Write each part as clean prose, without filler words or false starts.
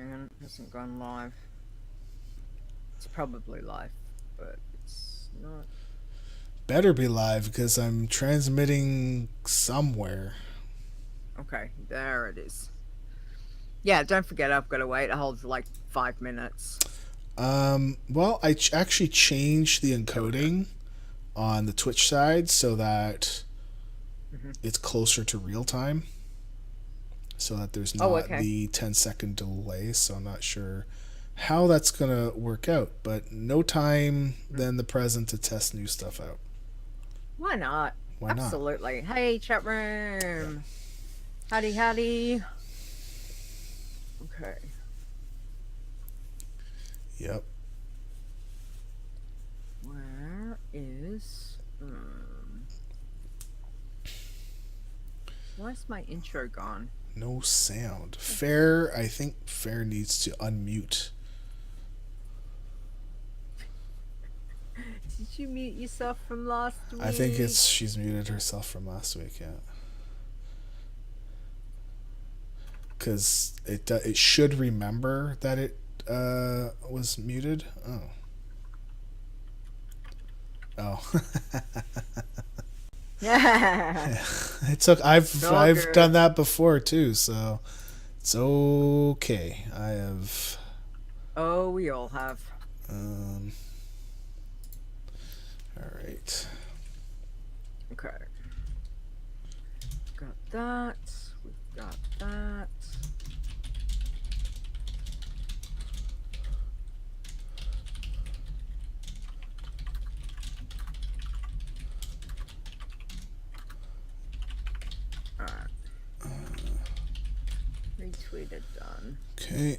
And it hasn't gone live. It's probably live, but it's not. Better be live because I'm transmitting somewhere. Okay, there it is. Yeah, don't forget I've got to wait a whole like 5 minutes. Well, I actually changed the There we go. encoding on the Twitch side so that Hmm. it's closer to real time, so that there's Oh, not okay. the 10-second delay. So I'm not sure how that's gonna work out, but no time than the present to test new stuff out. Why not? Why not? Absolutely. Hey, chat Yeah. room. Howdy, howdy. Okay. Yep. Where is. Why is my intro gone? No sound. Fair. I think Fair needs to unmute. Did you mute yourself from last I think week? it's she's muted herself from last week. Yeah. Because it should remember that it was muted. Oh. Oh. Yeah. It took. All I've done good. that before too, so it's okay. I have. Oh, we all have. Um. All right. Okay. Got that. We've got that. Alright. Retweeted done. Okay.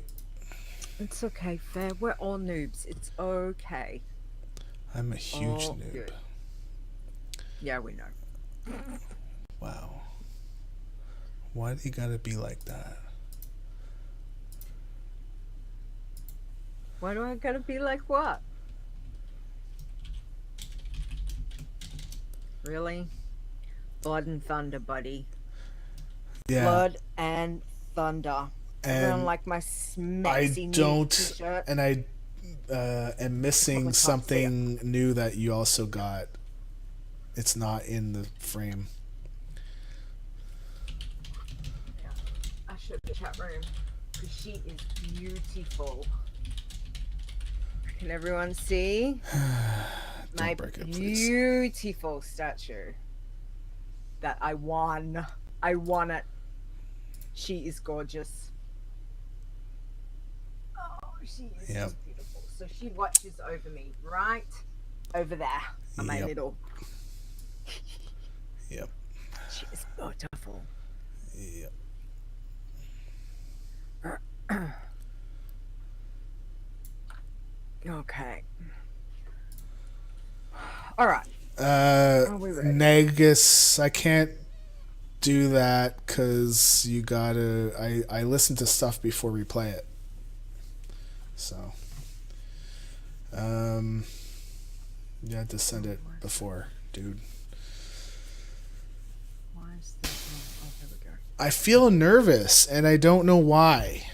It's okay, Fair. We're all noobs. It's okay. I'm a huge All noob. good. Yeah, we know. Wow. Why do you gotta be like that? Why do I gotta be like what? Really? Blood and thunder, buddy. Yeah. Blood and thunder. Everyone And like my I smexy new don't. t-shirt. And I am Probably missing can't see it. something new that you also got. It's not in the frame. Yeah. I showed the chat room because she is beautiful. Can everyone see Don't my break it, please. beautiful statue that I won? I won it. She is gorgeous. Oh, she is Yep. just beautiful. So she watches over me right over there on my Yep. middle. Yep. She is beautiful. Yep. Okay. All right. Are we ready? Negus, I can't do that because you gotta. I listen to stuff before we play it. So. Um. You had to send it before, dude. Why is this? Oh, there we go. I feel nervous and I don't know why.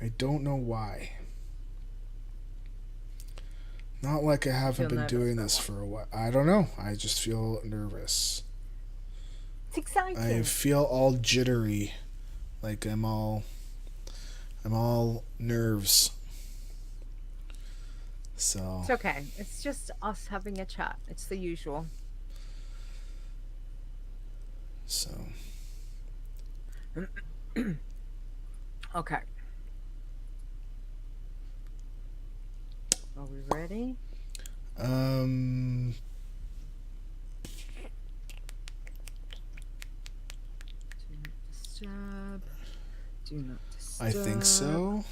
I don't know why. Not like I haven't been doing this for a while. I don't know. I just feel nervous. It's exciting. I feel all jittery. Like I'm all nerves. So It's okay. It's just us having a chat. It's the usual. So Okay. Are we ready? um Do not disturb. Do not disturb. I think so.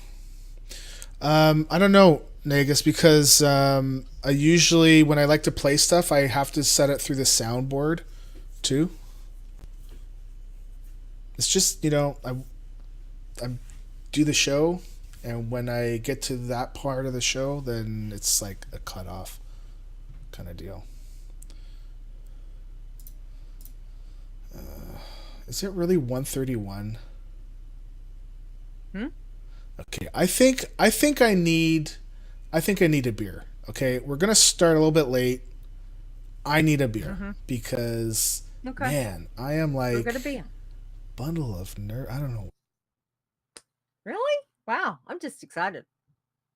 I don't know, Negus, because I usually when I like to play stuff, I have to set it through the soundboard too. It's just I do the show, and when I get to that part of the show, then it's like a cut off kind of deal. Is it really 131? Okay, I think I need a beer. Okay, we're gonna start a little bit late. I need a beer because Okay. man, I am We're like gonna be. bundle of nerd. I don't know. Really? Wow. I'm just excited.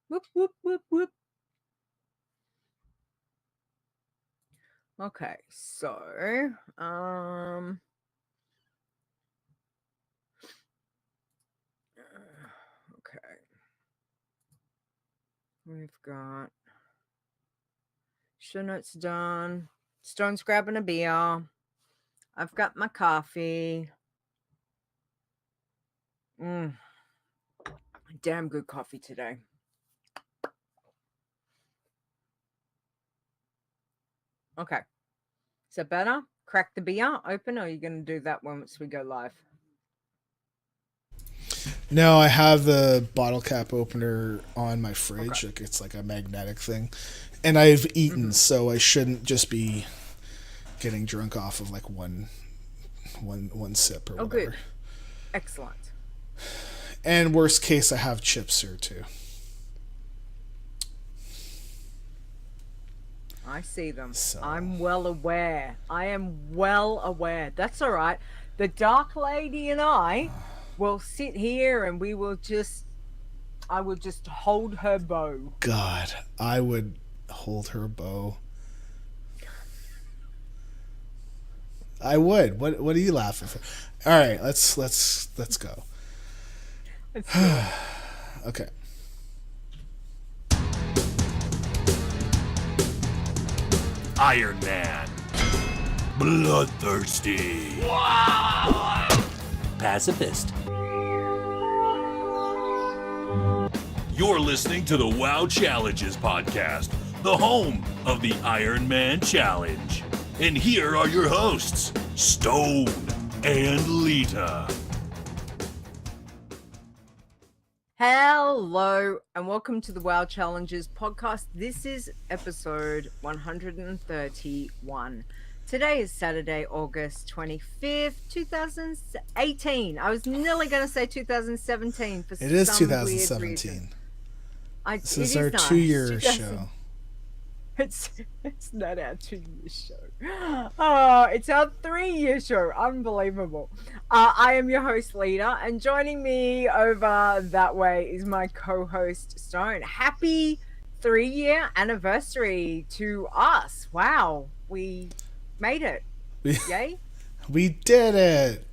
Whoop, whoop, whoop, whoop. Okay, so okay. We've got show notes done. Stone's grabbing a beer. I've got my coffee. Damn good coffee today. Okay. Is that better? Crack the beer open, or are you going to do that once we go live? No, I have the bottle cap opener on my fridge. Like it's like a magnetic thing, and I've eaten, so I shouldn't just be getting drunk off of like one sip or whatever. Good. Excellent. And worst case, I have chips here too. I see them. So. I'm well aware. I am well aware. That's all right. The Dark Lady and I will sit here and I will just hold her bow. God, I would hold her bow. I would. What are you laughing for? All right, let's go. Let's do it. Okay. Iron Man. Bloodthirsty. Pacifist. You're listening to the WoW Challenges podcast, the home of the Iron Man Challenge. And here are your hosts, Stone and Leeta. Hello and welcome to the WoW Challenges podcast. This is episode 131. Today is Saturday, August 25th, 2018. I was nearly going to say 2017 for some weird reason. It is 2017. This is our 2-year show. It's not our 2-year show. Oh, it's our 3-year show. Unbelievable. I am your host, Leeta, and joining me over that way is my co-host, Stone. Happy 3-year anniversary to us. Wow, we made it. Yay. We did it.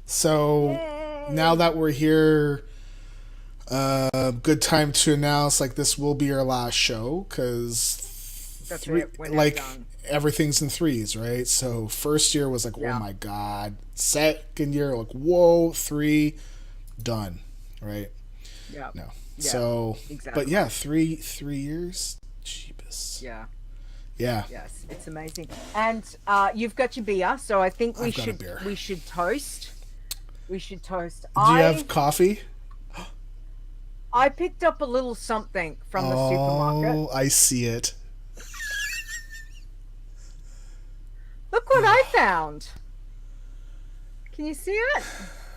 So Yay. Now that we're here, good time to announce like this will be our last show because everything's in threes, right? So first year was like, oh my god. Second year, like, whoa, 3, done, right? Yeah. No. Yeah, so, exactly. But yeah, 3 years, cheapest. Yeah. Yeah. Yes, it's amazing. And you've got your beer, so I think we should toast. We should toast. Do you have coffee? I picked up a little something from the supermarket. Oh, I see it. Look what I found. Can you see it?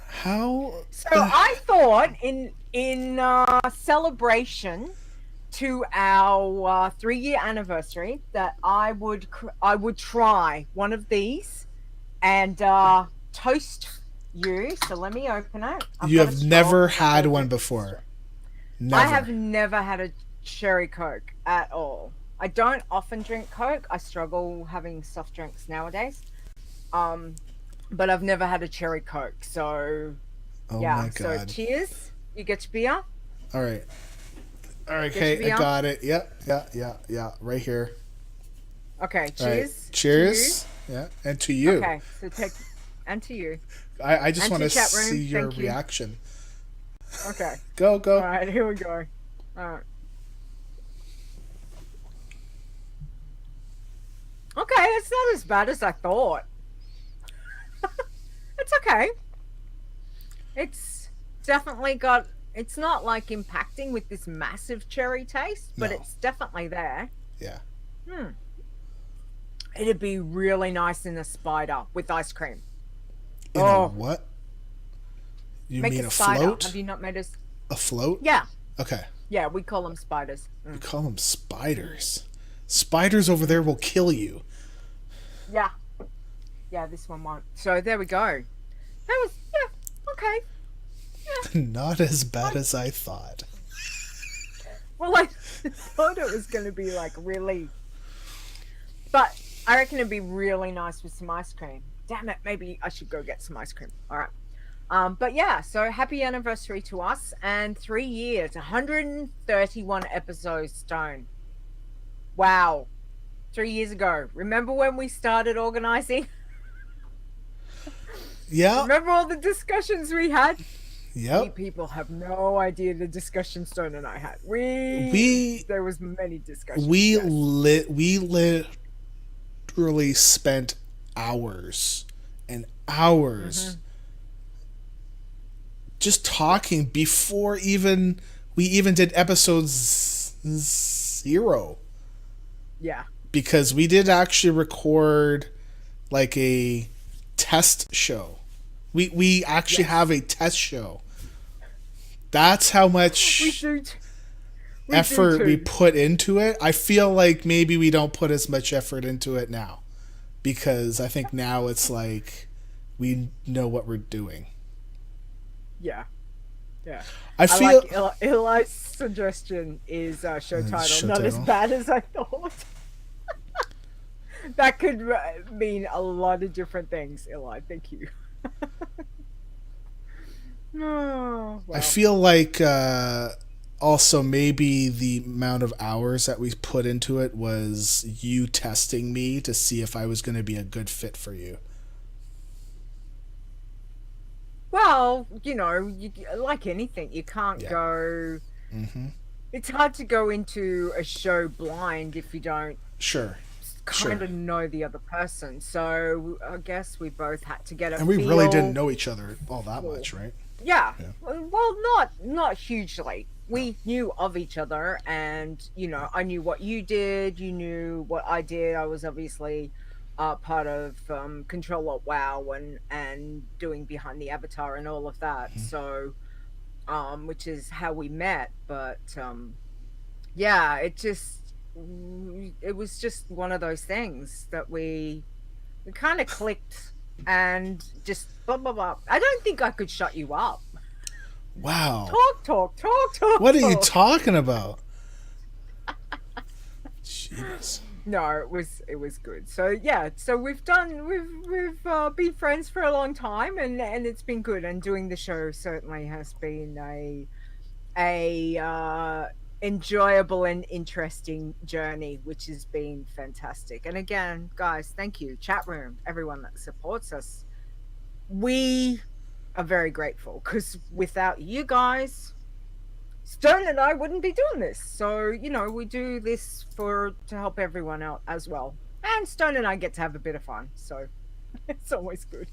How? So I thought in celebration to our 3-year anniversary that I would try one of these and toast you. So let me open it. You have never had one before. Never. I have never had a cherry Coke at all. I don't often drink Coke. I struggle having soft drinks nowadays. But I've never had a cherry Coke. So, my God. So cheers. You get your beer? All right. Okay, I got it. Yep. Yeah. Right here. Okay, cheers. Right. Cheers. Yeah, and to you. Okay, so and to you. I just want to see your reaction. Okay. Go. All right, here we go. All right. Okay, it's not as bad as I thought. It's okay. It's definitely got... It's not like impacting with this massive cherry taste, but it's definitely there. Yeah. It'd be really nice in a spider with ice cream. In a what? You Make mean a a spider. float? Have you not made a? A float? Yeah, Okay. yeah. We call them spiders. We call them spiders. Spiders over there will kill you. Yeah, yeah. This one won't. So there we go. That was okay. Not as bad as I thought. Well, I thought it was going to be like really, but I reckon it'd be really nice with some ice cream. Damn it, maybe I should go get some ice cream. All right. But yeah, so happy anniversary to us and 3 years, 131 episodes, Stone. Wow. 3 years ago. Remember when we started organizing? Yeah. Remember all the discussions we had? Yep. You people have no idea the discussion Stone and I had. There was many discussions. We literally spent hours and hours just talking before we even did episodes 0. Yeah. Because we did actually record like a test show. We actually have a test show. That's how much effort we put into it. I feel like maybe we don't put as much effort into it now. Because I think now it's like we know what we're doing. Yeah. Yeah. I feel like Eli's suggestion is show title, show not as title. bad as I thought. That could mean a lot of different things, Eli. Thank you. No. I feel like also maybe the amount of hours that we put into it was you testing me to see if I was going to be a good fit for you. Well, like anything, you can't go. It's hard to go into a show blind if you don't kind of know the other person. So I guess we both had to get a and we feel. really didn't know each other all that much, right? Yeah. Well, not hugely. We knew of each other, and I knew what you did. You knew what I did. I was obviously part of Control at WoW and doing Behind the Avatar and all of that. So, which is how we met. But yeah, it was just one of those things that we kind of clicked and just blah blah blah. I don't think I could shut you up. Wow. Talk. What are you talking about? Jeez. No, it was good. So yeah, so we've been friends for a long time, and it's been good. And doing the show certainly has been a enjoyable and interesting journey, which has been fantastic. And again, guys, thank you, chat room, everyone that supports us. We are very grateful, because without you guys, Stone and I wouldn't be doing this. So we do this to help everyone out as well, and Stone and I get to have a bit of fun, so it's always good.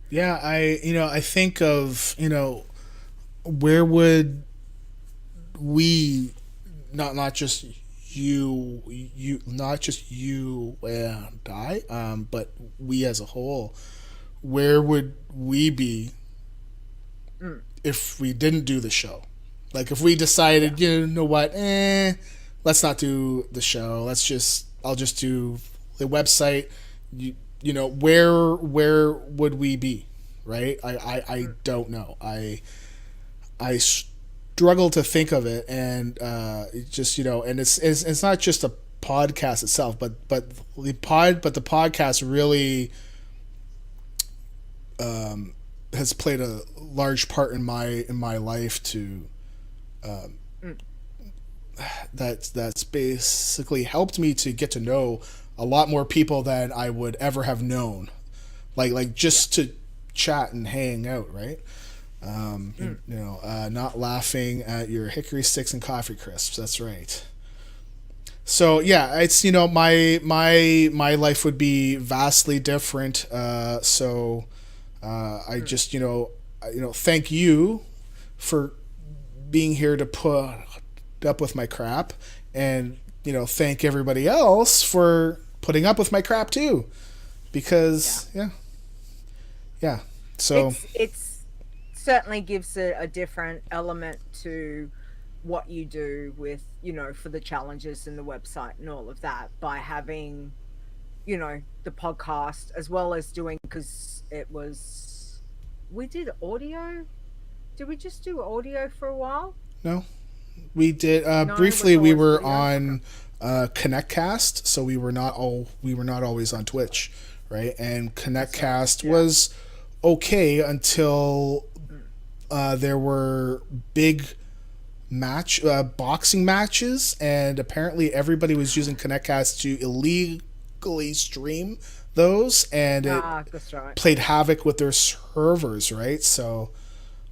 Yeah, I think of where would we not just you and I, but we as a whole, where would we be if we didn't do the show? Like if we decided, you know what, let's not do the show. I'll just do the website. Where would we be, right? I don't know. I struggle to think of it, and and it's not just a podcast itself, but the podcast really has played a large part in my life to that's basically helped me to get to know a lot more people than I would ever have known, like just to chat and hang out, right? Not laughing at your hickory sticks and coffee crisps. That's right. So yeah, it's my life would be vastly different. So I just thank you for being here to put up with my crap, and thank everybody else for putting up with my crap too, because yeah. So it's certainly gives a different element to what you do with, for the challenges and the website and all of that by having, the podcast as well as doing, because we did audio. Did we just do audio for a while? No, we did No, briefly. it was We were video? on ConnectCast, so we were not always on Twitch, right? And ConnectCast was okay until there were big boxing matches, and apparently everybody was using ConnectCast to illegally stream those, and it That's right. played havoc with their servers, right? So,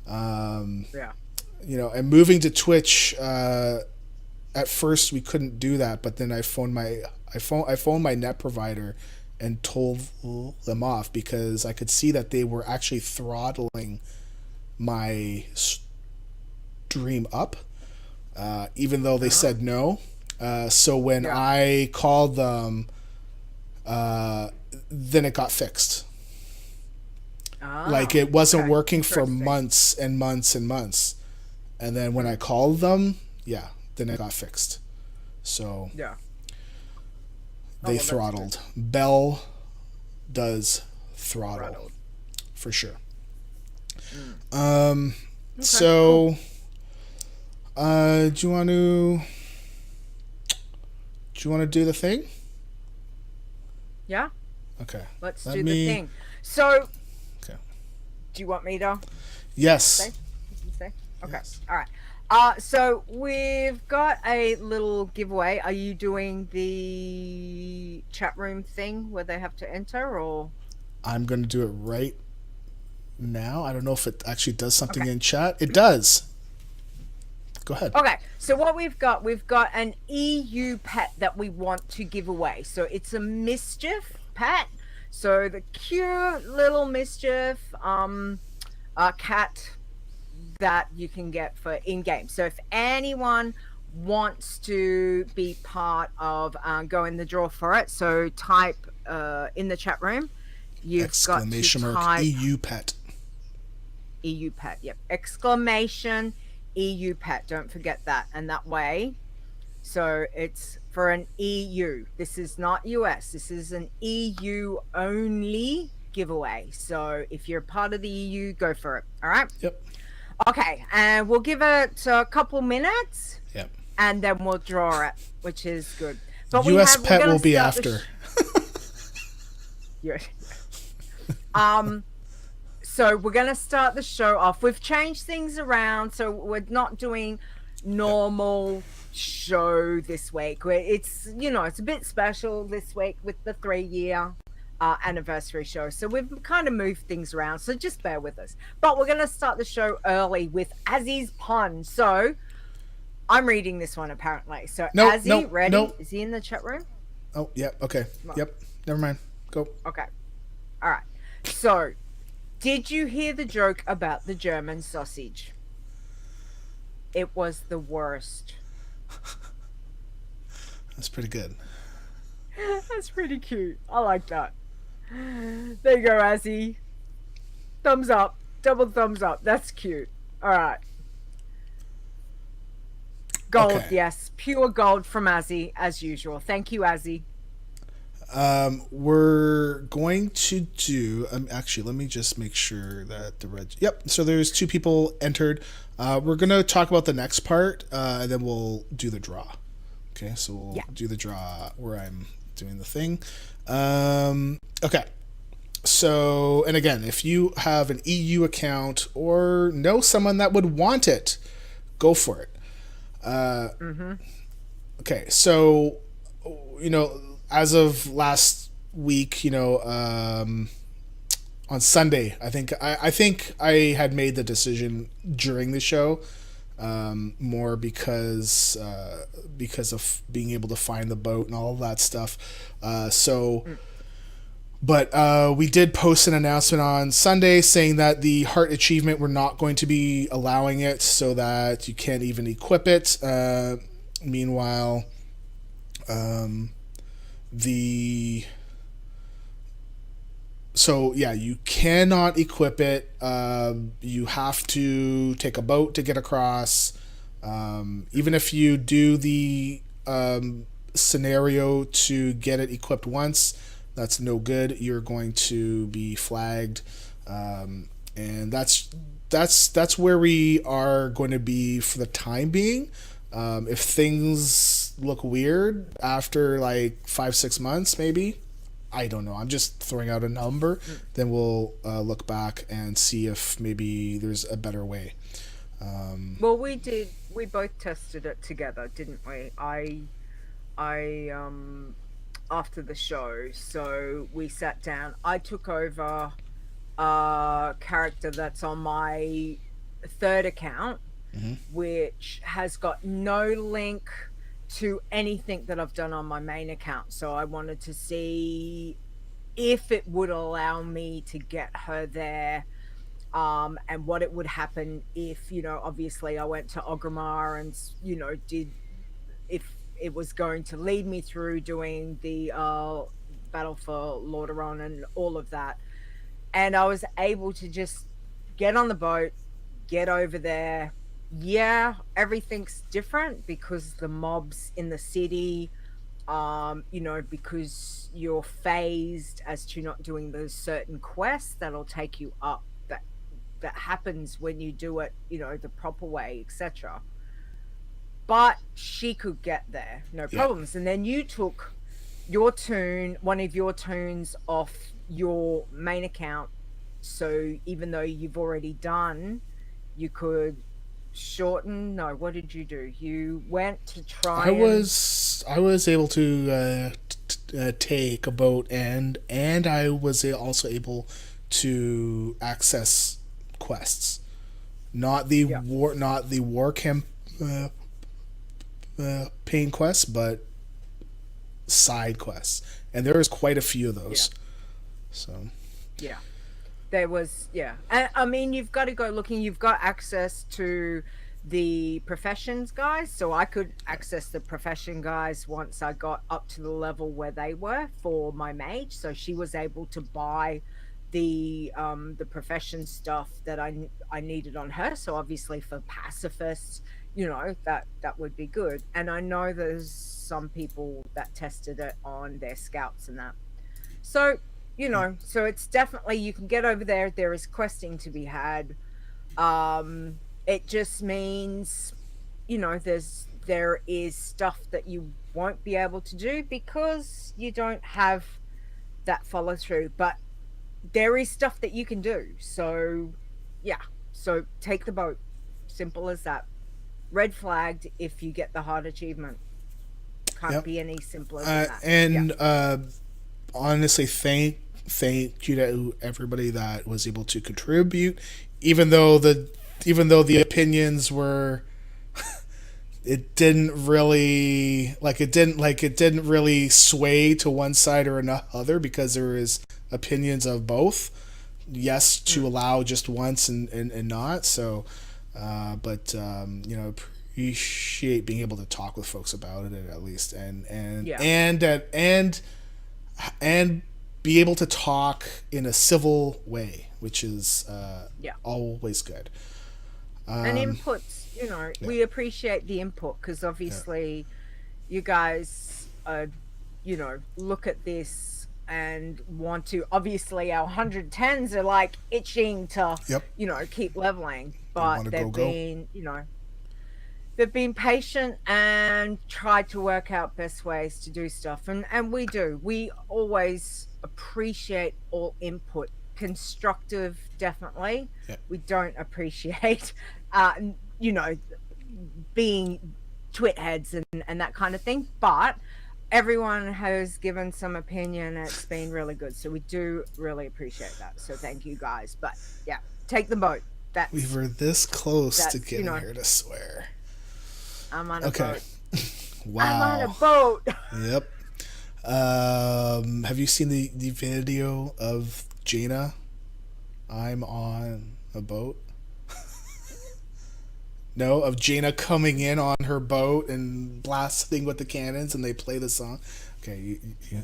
Yeah. And moving to Twitch, at first we couldn't do that, but then I phoned my net provider and told them off because I could see that they were actually throttling my stream up, even though they said no. So when I called them, then it got fixed. Like it wasn't working for months and months and months. And then when I called them, then it got fixed. So they throttled. Bell does throttle for sure. So do you want to do the thing? Yeah. Okay. Let's do the thing. So, okay. Do you want me to? Yes. Say? Okay. Yes. All right. So we've got a little giveaway. Are you doing the chat room thing where they have to enter, or? I'm going to do it right now. I don't know if it actually does something in chat. It does. Go ahead. Okay, so what we've got an EU pet that we want to give away. So it's a mischief pet. So the cute little mischief cat that you can get for in-game. So if anyone wants to be part of go in the draw for it, so type in the chat room. You've exclamation got to mark type EU pet. EU pet, yep. Exclamation EU pet. Don't forget that. And that way, so it's for an EU. This is not US. This is an EU only giveaway. So if you're part of the EU, go for it. All right? Yep. Okay, and we'll give it a couple minutes. Yep. And then we'll draw it, which is good. But US pet will be after. So we're going to start the show off. We've changed things around, so we're not doing normal show this week. It's it's a bit special this week with the 3-year anniversary show. So we've kind of moved things around. So just bear with us. But we're going to start the show early with Azzy's pun. So I'm reading this one apparently. So Azzy, ready? Is he in the chat room? Oh, yeah. Okay. Yep. Never mind. Go. Okay. All right. So, did you hear the joke about the German sausage? It was the worst. That's pretty good. That's pretty cute. I like that. There you go, Azzy. Thumbs up. Double thumbs up. That's cute. All right. Gold, Okay. yes. Pure gold from Azzy, as usual. Thank you, Azzy. We're going to do. Actually, let me just make sure that the red. Yep. So there's 2 people entered. We're gonna talk about the next part, and then we'll do the draw. Okay. So we'll do the draw where I'm doing the thing. Okay. So, and again, if you have an EU account or know someone that would want it, go for it. Okay. So, as of last week, on Sunday, I think I had made the decision during the show, more because of being able to find the boat and all of that stuff. But we did post an announcement on Sunday saying that the heart achievement, we're not going to be allowing it, so that you can't even equip it. Meanwhile, So yeah, you cannot equip it. You have to take a boat to get across. Even if you do the scenario to get it equipped once, that's no good. You're going to be flagged, and that's where we are going to be for the time being. If things look weird after like 5-6 months, maybe, I don't know. I'm just throwing out a number. Then we'll look back and see if maybe there's a better way. Well, we did. We both tested it together, didn't we? I after the show, so we sat down. I took over a character that's on my third account, which has got no link to anything that I've done on my main account. So I wanted to see if it would allow me to get her there, and what it would happen if, obviously I went to Ogrimmar and, did, if it was going to lead me through doing the battle for Lordaeron and all of that. And I was able to just get on the boat, get over there. Yeah, everything's different because the mobs in the city, because you're phased as to not doing those certain quests that'll take you up. That happens when you do it, the proper way, etc. But she could get there, no problems. And then you took one of your tunes off your main account. So even though you've already done, you could shorten. No, what did you do? You went to try. I was able to take a boat, and I was also able to access quests, not the war camp campaign quests, but side quests, and there is quite a few of those. So there was, and I mean, you've got to go looking. You've got access to the professions guys, so I could access the profession guys once I got up to the level where they were for my mage. So she was able to buy the profession stuff that I needed on her. So obviously for pacifists, that would be good. And I know there's some people that tested it on their scouts and that. So so it's definitely, you can get over there. There is questing to be had. It just means, there is stuff that you won't be able to do because you don't have that follow through. But there is stuff that you can do. So so take the boat. Simple as that. Red flagged if you get the hard achievement. Can't be any simpler than that. And honestly, thank you to everybody that was able to contribute, even though the opinions were it didn't really sway to one side or another, because there is opinions of both. Yes, to allow just once and not. So appreciate being able to talk with folks about it at least, and be able to talk in a civil way, which is always good. And inputs, we appreciate the input, because obviously you guys look at this and want to, obviously our 110s are like itching to keep leveling, but they've been patient and tried to work out best ways to do stuff, and we always appreciate all input. Constructive, definitely. We don't appreciate being twit heads and that kind of thing, but everyone has given some opinion. It's been really good, so we do really appreciate that. So thank you guys. But take the boat. We were this close to getting her to swear. I'm on a boat. Wow. I'm on a boat. Yep. Have you seen the video of Jaina? I'm on a boat. No, of Jaina coming in on her boat and blasting with the cannons, and they play the song. Okay,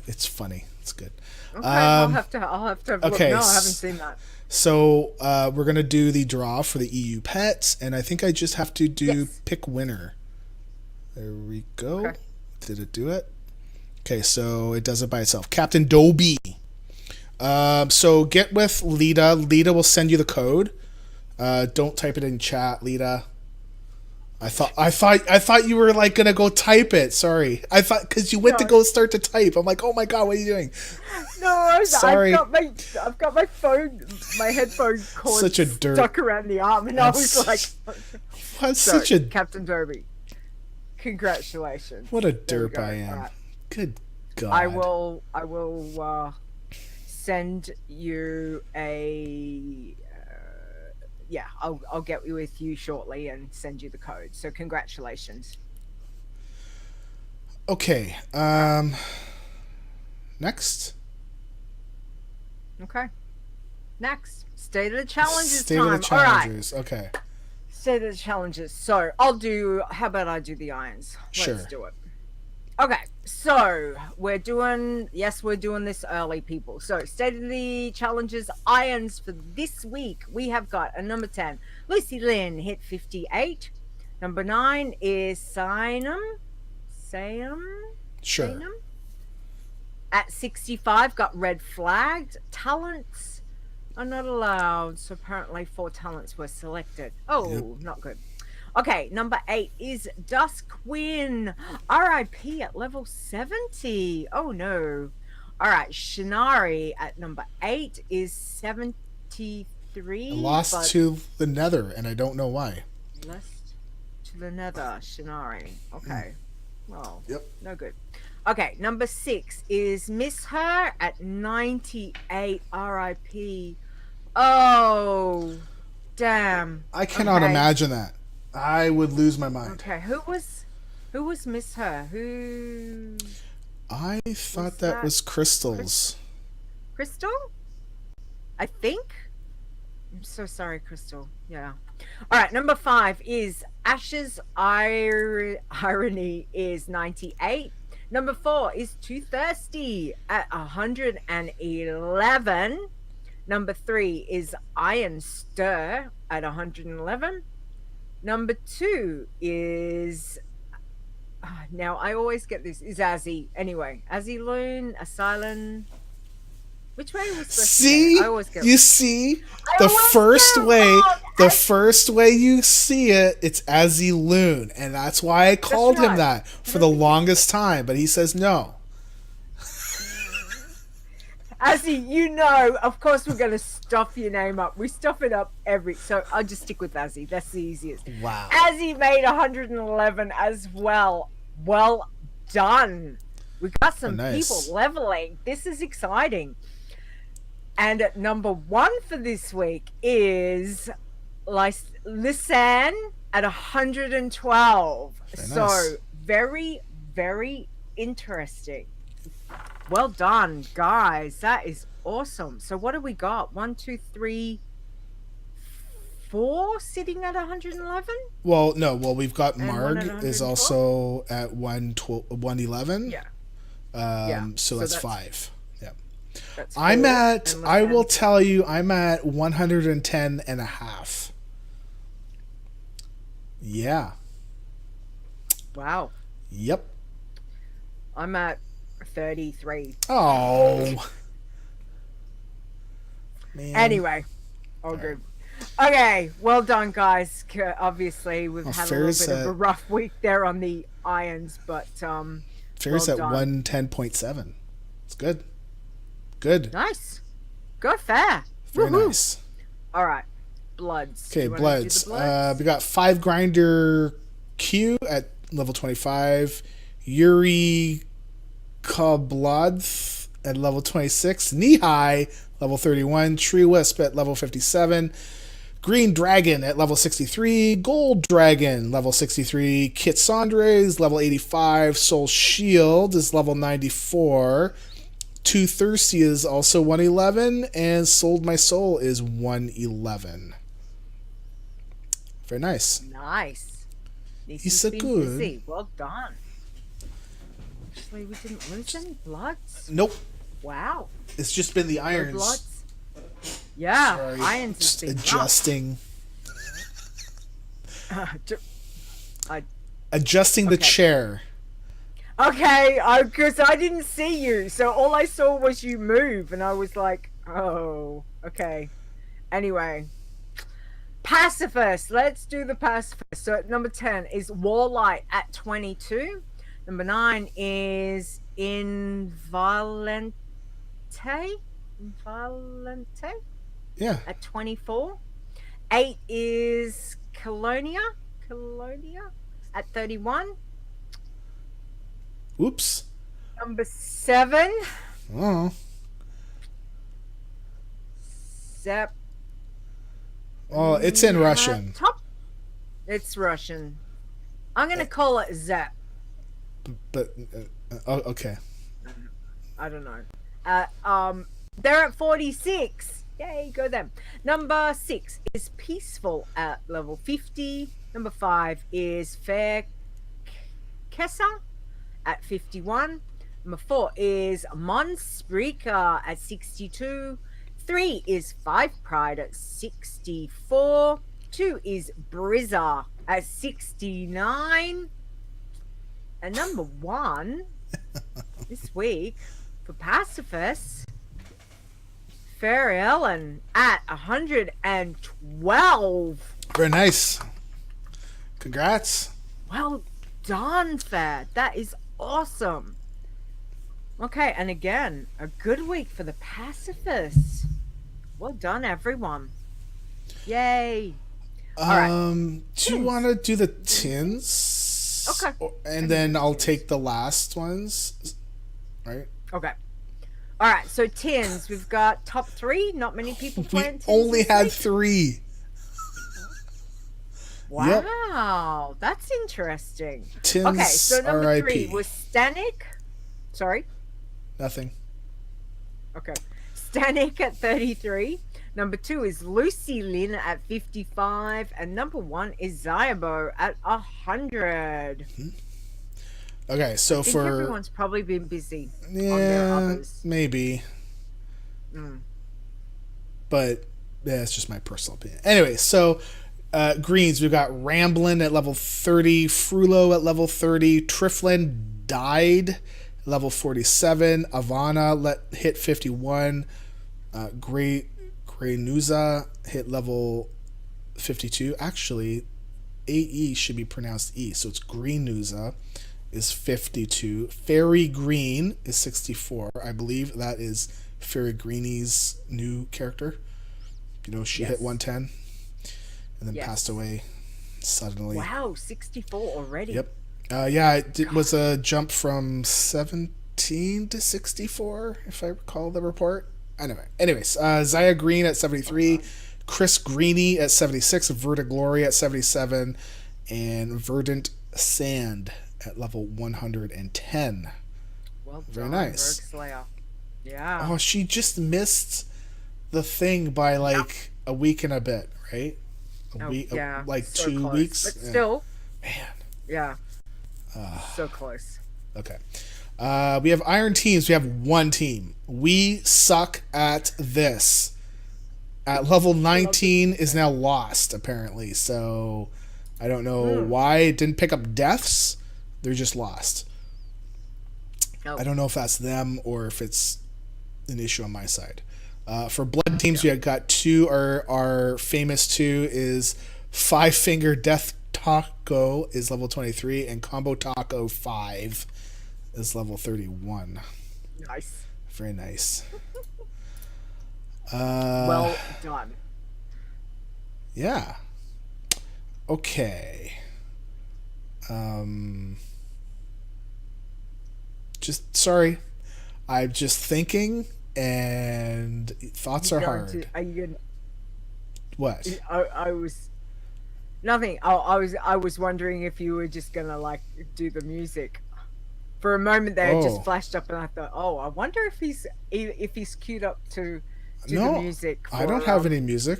it's funny. It's good. Okay, I'll have to okay, look. No, I haven't seen that. So we're going to do the draw for the EU pets, and I think I just have to do pick winner. There we go. Okay. Did it do it? Okay, so it does it by itself. Captain Dobie. So get with Leeta. Leeta will send you the code. Don't type it in chat, Leeta. I thought you were like gonna go type it. Sorry, I thought because you went to go start to type. I'm like, oh my god, what are you doing? No, sorry. I've got my phone, my headphone cord such a derp. Stuck around the arm, and I was like, "What's such a Captain Derby? Congratulations! What a derp I am. Right. Good God. I will send you a. Yeah, I'll get with you shortly and send you the code. So congratulations. Okay. Next. Okay. Next. State of the challenges State time. Of the challenges. All right. Okay. State of the challenges. So how about I do the irons? Sure. Let's do it. Okay, so we're doing this early, people. So, state of the challenges irons for this week. We have got a number 10, Lucy Lynn, hit 58. Number 9 is Sainam. Sure. Sainam. At 65, got red flagged. Talents are not allowed, so apparently 4 talents were selected. Oh, yep. Not good. Okay, number 8 is Duskwin. RIP at level 70. Oh no. All right, Shinari at number 8 is 73. Lost to the Nether, and I don't know why. Lost to the Nether, Shinari. Okay. Well, yep. No good. Okay, number 6 is Miss Her at 98. RIP. Oh, damn. I cannot imagine that. I would lose my mind. Okay, who was Miss Her? Who? I thought that was Crystal's. Crystal? I think. I'm so sorry, Crystal. Yeah. All right, number 5 is Ash's Irony is 98. Number 4 is Too Thirsty at 111. Number 3 is Iron Ster at 111. Number 2 is now I always get this is Azzy. Anyway, Azzy Loon, Asylum. Which way was this? See? I always get you see? The first way you see it, it's Azzy Loon, and that's why I called him that for the longest time, but he says no. Azzy, you know, of course we're going to stuff your name up. We stuff it up so I'll just stick with Azzy. That's the easiest. Wow. Azzy made 111 as well. Well done. We got some people leveling. This is exciting. And at number 1 for this week is Lisanne at 112. Very, very interesting. Well done, guys. That is awesome. So what do we got? 1, 2, 3, 4 sitting at 111? Well, no. Well, we've got Marg is also at 111. Yeah. So that's 5. Yeah. That's I will tell you, I'm at 110 and a half. Yeah. Wow. Yep. I'm at 33. Oh. Man. Anyway, all good. Okay, well done, guys. Obviously, we've had a little bit of a rough week there on the irons, but Fair's at 110.7. It's good. Good. Nice. Go fair. Very nice. All right. Bloods. Okay, Bloods. We got 5 Grinder Q at level 25. Yuri Kabladth at level 26. Knee-High, level 31. Tree Wisp at level 57. Green Dragon at level 63. Gold Dragon, level 63. Kitsandre's level 85. Soul Shield is level 94. Too Thirsty is also 111. And Sold My Soul is 111. Very nice. Nice. He's so good. Well done. Actually, we didn't lose any bloods. Nope. Wow. It's just been the No irons. bloods. Yeah, Sorry. irons Just has been adjusting. I Adjusting the Okay. chair. Okay, because I didn't see you, so all I saw was you move, and I was like, oh, okay. Anyway, pacifist. Let's do the pacifist. So at number 10 is Warlight at 22. Number 9 is Invalente. Invalente Yeah. at 24. 8 is Colonia at 31. Oops. Number 7. Oh. Zep. Oh, it's in Russian. Top. It's Russian. I'm gonna call it Zep. But oh, okay. I don't know. They're at 46. Yay, go them. Number 6 is Peaceful at level 50. Number 5 is Fair Kessa at 51. Number 4 is Monspreaker at 62. 3 is 5 Pride at 64. 2 is Brizza at 69. And number 1 this week for pacifists, Fairy Ellen at 112. Very nice. Congrats. Well done, Fad. That is awesome. Okay, and again, a good week for the pacifists. Well done, everyone. Yay. Alright. Do you want to do the tins? Okay. And then I'll take the last ones. Right? Okay. Alright, so tins. We've got top 3. Not many people We playing tins. only this had week. 3. Wow, that's interesting. Tins. Okay, so number RIP. 3 was Stanik. Sorry. Nothing. Okay. Stanik at 33. Number 2 is Lucy Lynn at 55. And number 1 is Zyabo at 100. Okay, so I think for everyone's probably been busy on their yeah, others. maybe, Mm. but yeah, it's just my personal opinion. Anyway, so greens, we've got Ramblin at level 30, Frullo at level 30, Triflin died level 47, Ivana hit 51, Greynuza hit level 52. Actually, AE should be pronounced E, so it's Greenuza is 52. Fairy Green is 64. I believe that is Fairy Greenie's new character. You know, she hit 110 and then passed away suddenly. Wow, 64 already. Yep. Yeah, it was a jump from 17 to 64, if I recall the report. Anyways, Zaya Green at 73, Chris Greeny at 76, Verta Glory at 77, and Verdant Sand at level 110. Well done, Very nice. Bergslayer. Yeah. Oh, she just missed the thing by like a week and a bit, right? Like so 2 close. weeks. But Yeah. still, Man. yeah. So close. Okay. We have Iron teams. We have one team. We suck at this. At level 19 is now lost, apparently. So I don't know why it didn't pick up deaths. They're just lost. Oh. I don't know if that's them or if it's an issue on my side. For blood teams, we have got 2. Our famous 2 is Five Finger Death Taco is level 23, and Combo Taco 5 is level 31. Nice. Very nice. Well done. Yeah. Okay. Just sorry. I'm just thinking, and thoughts are hard. Are you gonna? What? I was nothing. I was wondering if you were just gonna like do the music. For a moment there, it just flashed up, and I thought, oh, I wonder if he's queued up to do the music. I don't have any music.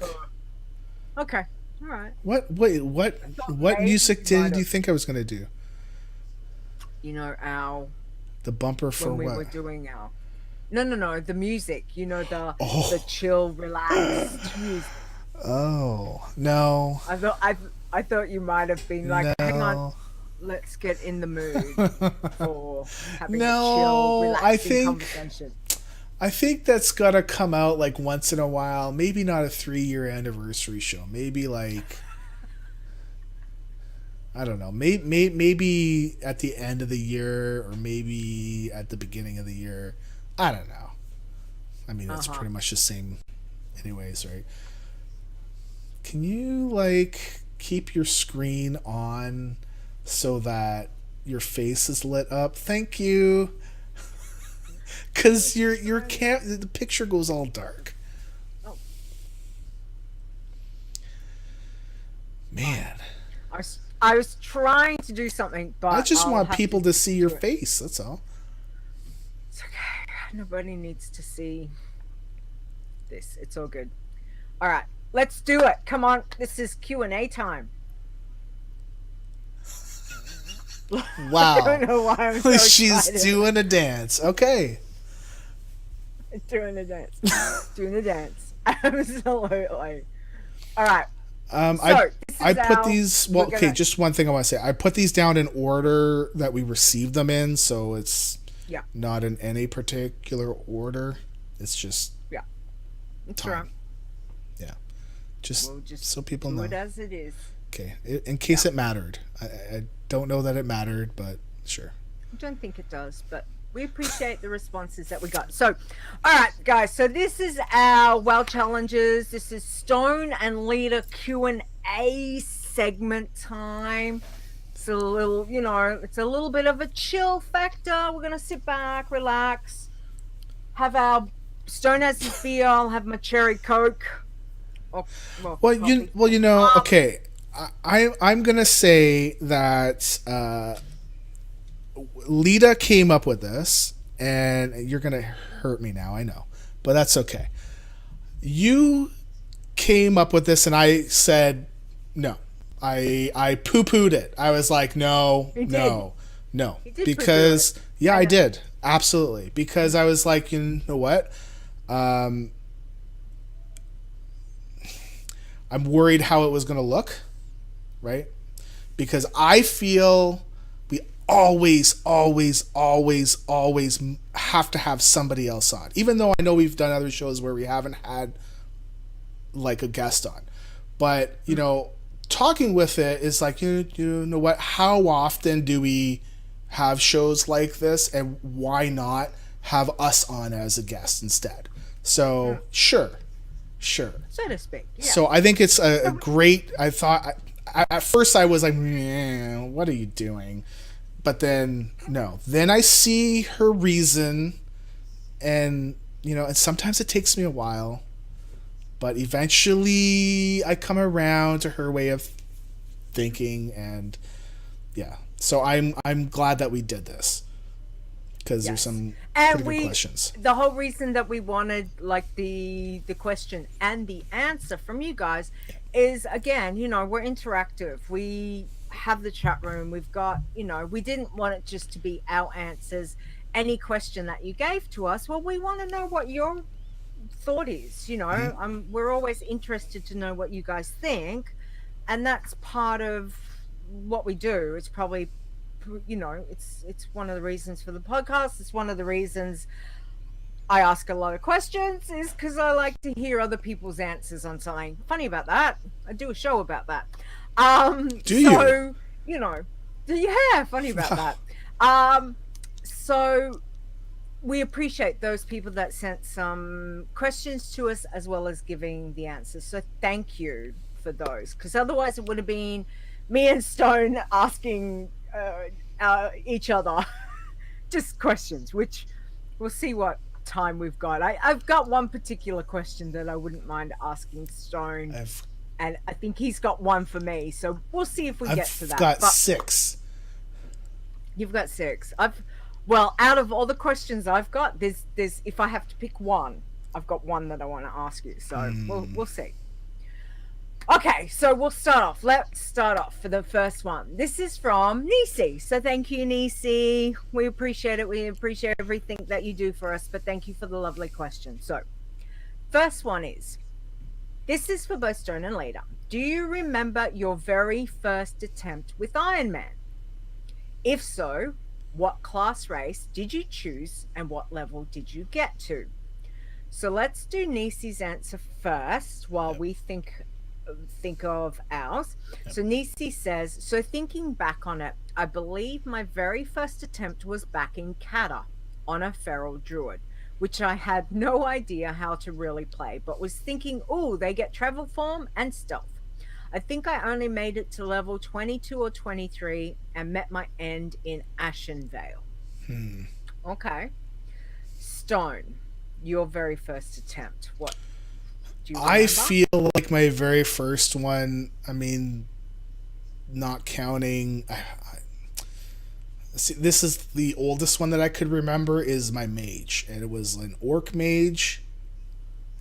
Okay, all right. What? Wait, what? What music did you think I was gonna do? You know, our The bumper for when we what? were doing our. No, the music. You know, the Oh. chill, relaxed music. Oh no, I thought you might have been like, hang on, no, let's get in the mood for having a chill, no. relaxing conversation. I think that's gotta come out like once in a while. Maybe not a 3-year anniversary show. Maybe like, I don't know. Maybe at the end of the year, or maybe at the beginning of the year. I don't know. I mean, it's pretty much the same, anyways, right? Can you like keep your screen on so that your face is lit up? Thank you. Cause the picture goes all dark. Oh. Man, I was trying to do something, but I just I'll want have people to see your do it. face. That's all. It's okay. Nobody needs to see this. It's all good. All right, let's do it. Come on, this is Q&A time. Wow. I don't know why I'm so She's excited. doing a dance. Okay. Doing a dance. Doing a dance. Absolutely. All right. I put these. Well, okay. gonna- Just one thing I want to say. I put these down in order that we received them in, so it's not in any particular order. It's just It's time. right. Yeah. Just, We'll just so people do know. it as it is. Okay. In case it mattered. I don't know that it mattered, but sure. I don't think it does, but we appreciate the responses that we got. So, all right, guys. So this is our WoW challenges. This is Stone and Leeta Q&A segment time. It's a little, it's a little bit of a chill factor. We're gonna sit back, relax, have our Stone has his beer. I'll have my cherry coke. Or, Well, coffee. okay. I'm gonna say that Leeta came up with this, and you're gonna hurt me now. I know, but that's okay. You came up with this, and I said no. I poo-pooed it. I was like, no, because I did, absolutely, because I was like, you know what? I'm worried how it was gonna look, right? Because I feel we always have to have somebody else on. Even though I know we've done other shows where we haven't had like a guest on. But, talking with it is like, you know what, how often do we have shows like this, and why not have us on as a guest instead? So, sure. So to speak. Yeah. So I think it's a great. I thought at first I was like, "What are you doing?" But then no. Then I see her reason, and and sometimes it takes me a while, but eventually I come around to her way of thinking, and yeah. So I'm glad that we did this, because there's some pretty good questions. The whole reason that we wanted like the question and the answer from you guys is, again, we're interactive. We have the chat room. We've got, we didn't want it just to be our answers. Any question that you gave to us, well, we want to know what your thought is. We're always interested to know what you guys think, and that's part of what we do. It's probably, it's one of the reasons for the podcast. It's one of the reasons I ask a lot of questions, is because I like to hear other people's answers on something. Funny about that, I do a show about that. Do you? Yeah, funny about that. So we appreciate those people that sent some questions to us, as well as giving the answers. So thank you for those, because otherwise it would have been me and Stone asking each other just questions, which we'll see what time we've got. I've got one particular question that I wouldn't mind asking Stone, and I think he's got one for me, so we'll see if we get to that. I've got 6. You've got 6. Out of all the questions I've got, there's if I have to pick one, I've got one that I want to ask you, so we'll see. Okay, so we'll start off. Let's start off for the first one. This is from Nisey. So thank you, Nisey. We appreciate it. We appreciate everything that you do for us, but thank you for the lovely question. So, first one is, this is for both Stone and Leeta. Do you remember your very first attempt with Iron Man? If so, what class race did you choose and what level did you get to? So let's do Nisey's answer first while we think of ours. So Nisey says, so thinking back on it, I believe my very first attempt was back in Kata on a feral druid, which I had no idea how to really play, but was thinking, oh, they get travel form and stealth. I think I only made it to level 22 or 23 and met my end in Ashen Vale. Okay. Stone, your very first attempt. What do you remember? I feel like my very first one, I mean, not counting... See, this is the oldest one that I could remember is my mage, and it was an orc mage.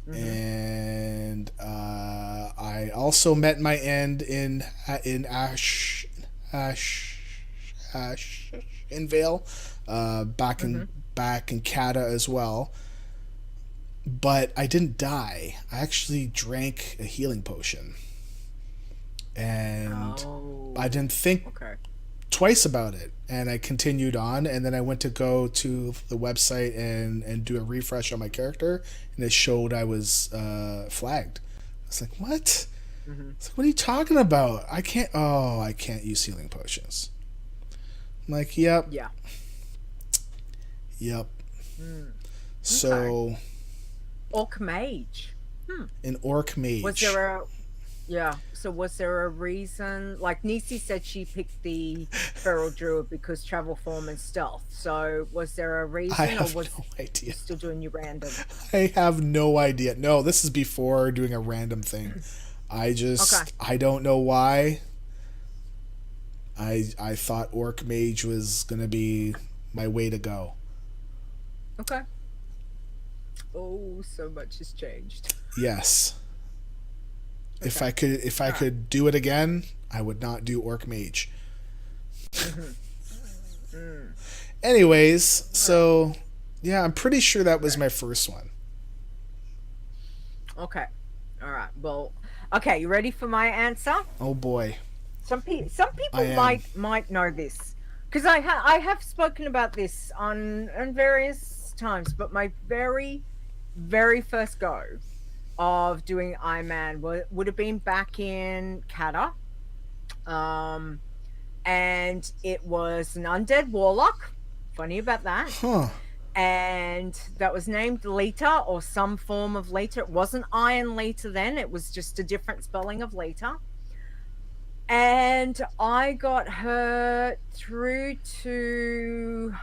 And I also met my end in Ashen Vale, back in Kata as well. But I didn't die. I actually drank a healing potion, and I didn't think twice about it, and I continued on, and then I went to go to the website and do a refresh on my character, and it showed I was flagged. I was like, what? It's like, what are you talking about? I can't use healing potions. I'm like, yep. So orc mage. An orc mage. Was there a so was there a reason? Like Nisey said she picked the feral druid because travel form and stealth. So was there a reason? I have or was no idea. Still doing you random? I have no idea. No, this is before doing a random thing. I don't know why. I thought orc mage was gonna be my way to go. Okay. Oh, so much has changed. Yes. If I could do it again, I would not do orc mage. Anyways, so yeah, I'm pretty sure that was my first one. Okay. All right. Well, okay, you ready for my answer? Oh boy. Some people might know this because I have spoken about this on various times, but my very first go of doing Iron Man would have been back in Kata, and it was an undead warlock. Funny about that. And that was named Leeta, or some form of Leeta. It wasn't Iron Leeta then, it was just a different spelling of Leeta. And I got her through to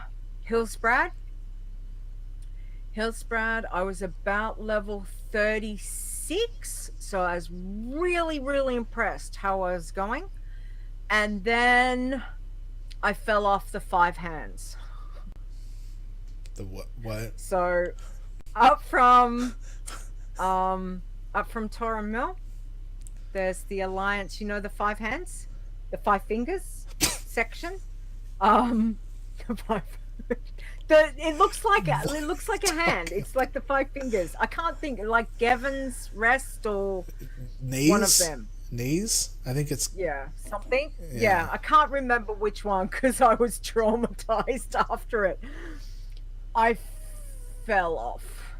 Hillsbrad. I was about level 36, so I was really, really impressed how I was going. And then I fell off the 5 hands. The what? So up from Torren Mill, there's the Alliance, you know, the 5 hands, the 5 fingers section. It looks like a hand. It's like the 5 fingers. I can't think, like Gavin's Rest or Nays? One of them. Nays? I think it's something. Yeah, I can't remember which one because I was traumatized after it. I fell off,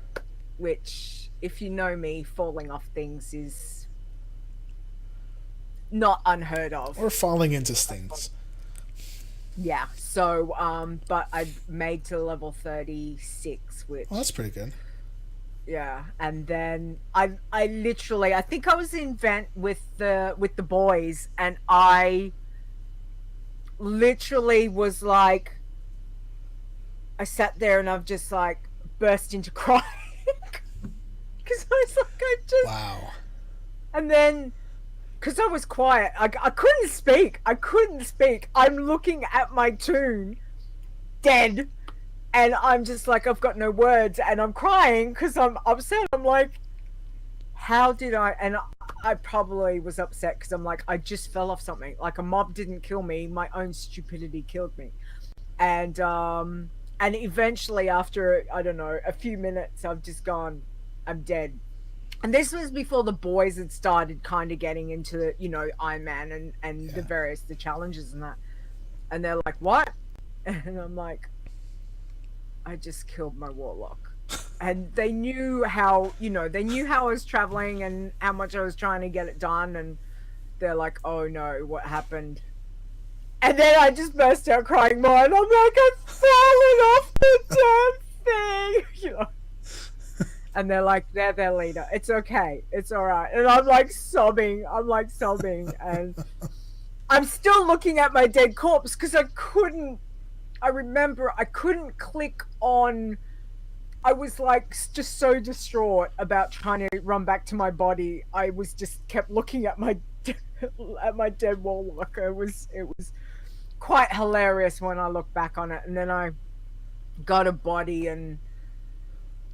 which, if you know me, falling off things is not unheard of. Or falling into things. Yeah, so but I made to level 36, which that's pretty good. Yeah, and then I literally, I think I was in vent with the boys, and I literally was like, I sat there and I've just like burst into crying because I was like, wow. And then, because I was quiet, I couldn't speak. I'm looking at my toon, dead, and I'm just like, I've got no words, and I'm crying because I'm upset. I'm like, how did I? And I probably was upset because I'm like, I just fell off something. Like a mob didn't kill me, my own stupidity killed me. And eventually, after I don't know a few minutes, I've just gone, I'm dead. And this was before the boys had started kind of getting into, Iron Man and the challenges and that. And they're like, what? And I'm like, I just killed my warlock. And they knew how I was traveling and how much I was trying to get it done. And they're like, oh no, what happened? And then I just burst out crying more. And I'm like, I've fallen off the damn thing. And they're like, there, Leeta. It's okay. It's all right. And I'm like sobbing. And I'm still looking at my dead corpse because I remember I couldn't click on. I was like just so distraught about trying to run back to my body. I was just kept looking at my dead warlock. It was quite hilarious when I look back on it. And then I got a body and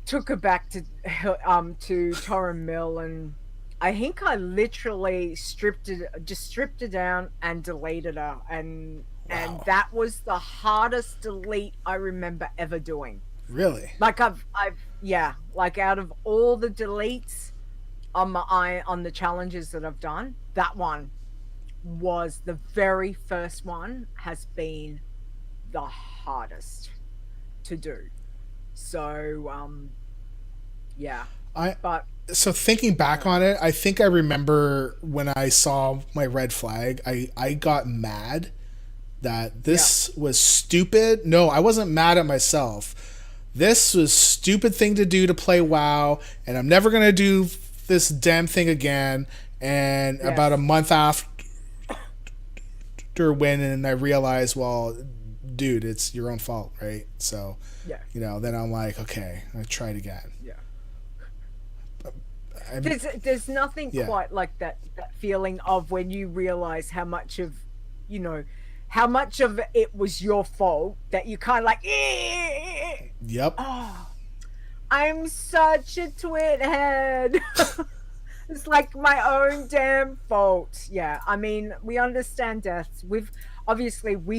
took her back to Torren Mill, and I think I literally stripped her down and deleted her, and that was the hardest delete I remember ever doing. Really? Like I've like out of all the deletes on the challenges that I've done, that one was the very first one, has been the hardest to do. So yeah. So thinking back on it, I think I remember when I saw my red flag, I got mad that this was stupid. No, I wasn't mad at myself. This was stupid thing to do to play WoW, and I'm never going to do this damn thing again. And about a month after winning, I realized, well, dude, it's your own fault, right? So, then I'm like, okay, I tried again. Yeah. There's nothing quite like that feeling of when you realize how much of it was your fault, that you kind of like, yep. Oh, I'm such a twit head. It's like my own damn fault. Yeah, I mean, we understand deaths. We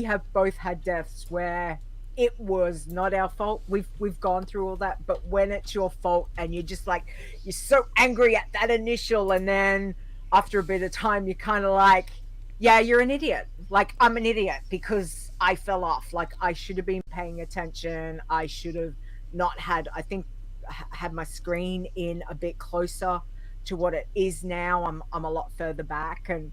have both had deaths where it was not our fault. We've gone through all that, but when it's your fault and you're just like, you're so angry at that initial, and then after a bit of time you're kind of like, yeah, you're an idiot. Like, I'm an idiot because I fell off. Like, I should have been paying attention. I should have not had my screen in a bit closer to what it is now. I'm a lot further back, and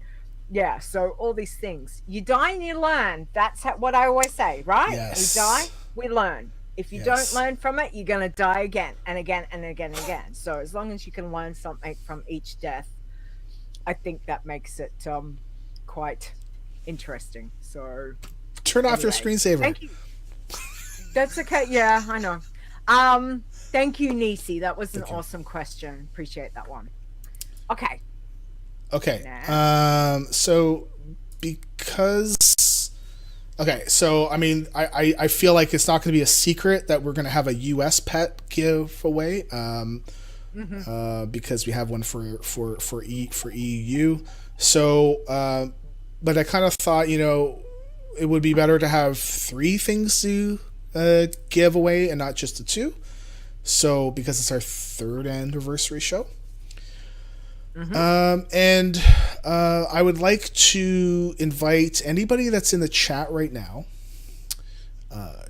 yeah, so all these things. You die and you learn. That's what I always say, right? Yes. We die, we learn. If you don't learn from it, you're going to die again and again and again and again. So as long as you can learn something from each death, I think that makes it quite interesting. So turn off your screensaver. Thank you. That's okay. Yeah, I know. Thank you, Nisey. That was an awesome question. Appreciate that one. Okay. So I mean, I feel like it's not going to be a secret that we're going to have a US pet giveaway, because we have one for EU. So, but I kind of thought, it would be better to have 3 things to give away and not just the 2. So, because it's our 3rd anniversary show. And I would like to invite anybody that's in the chat right now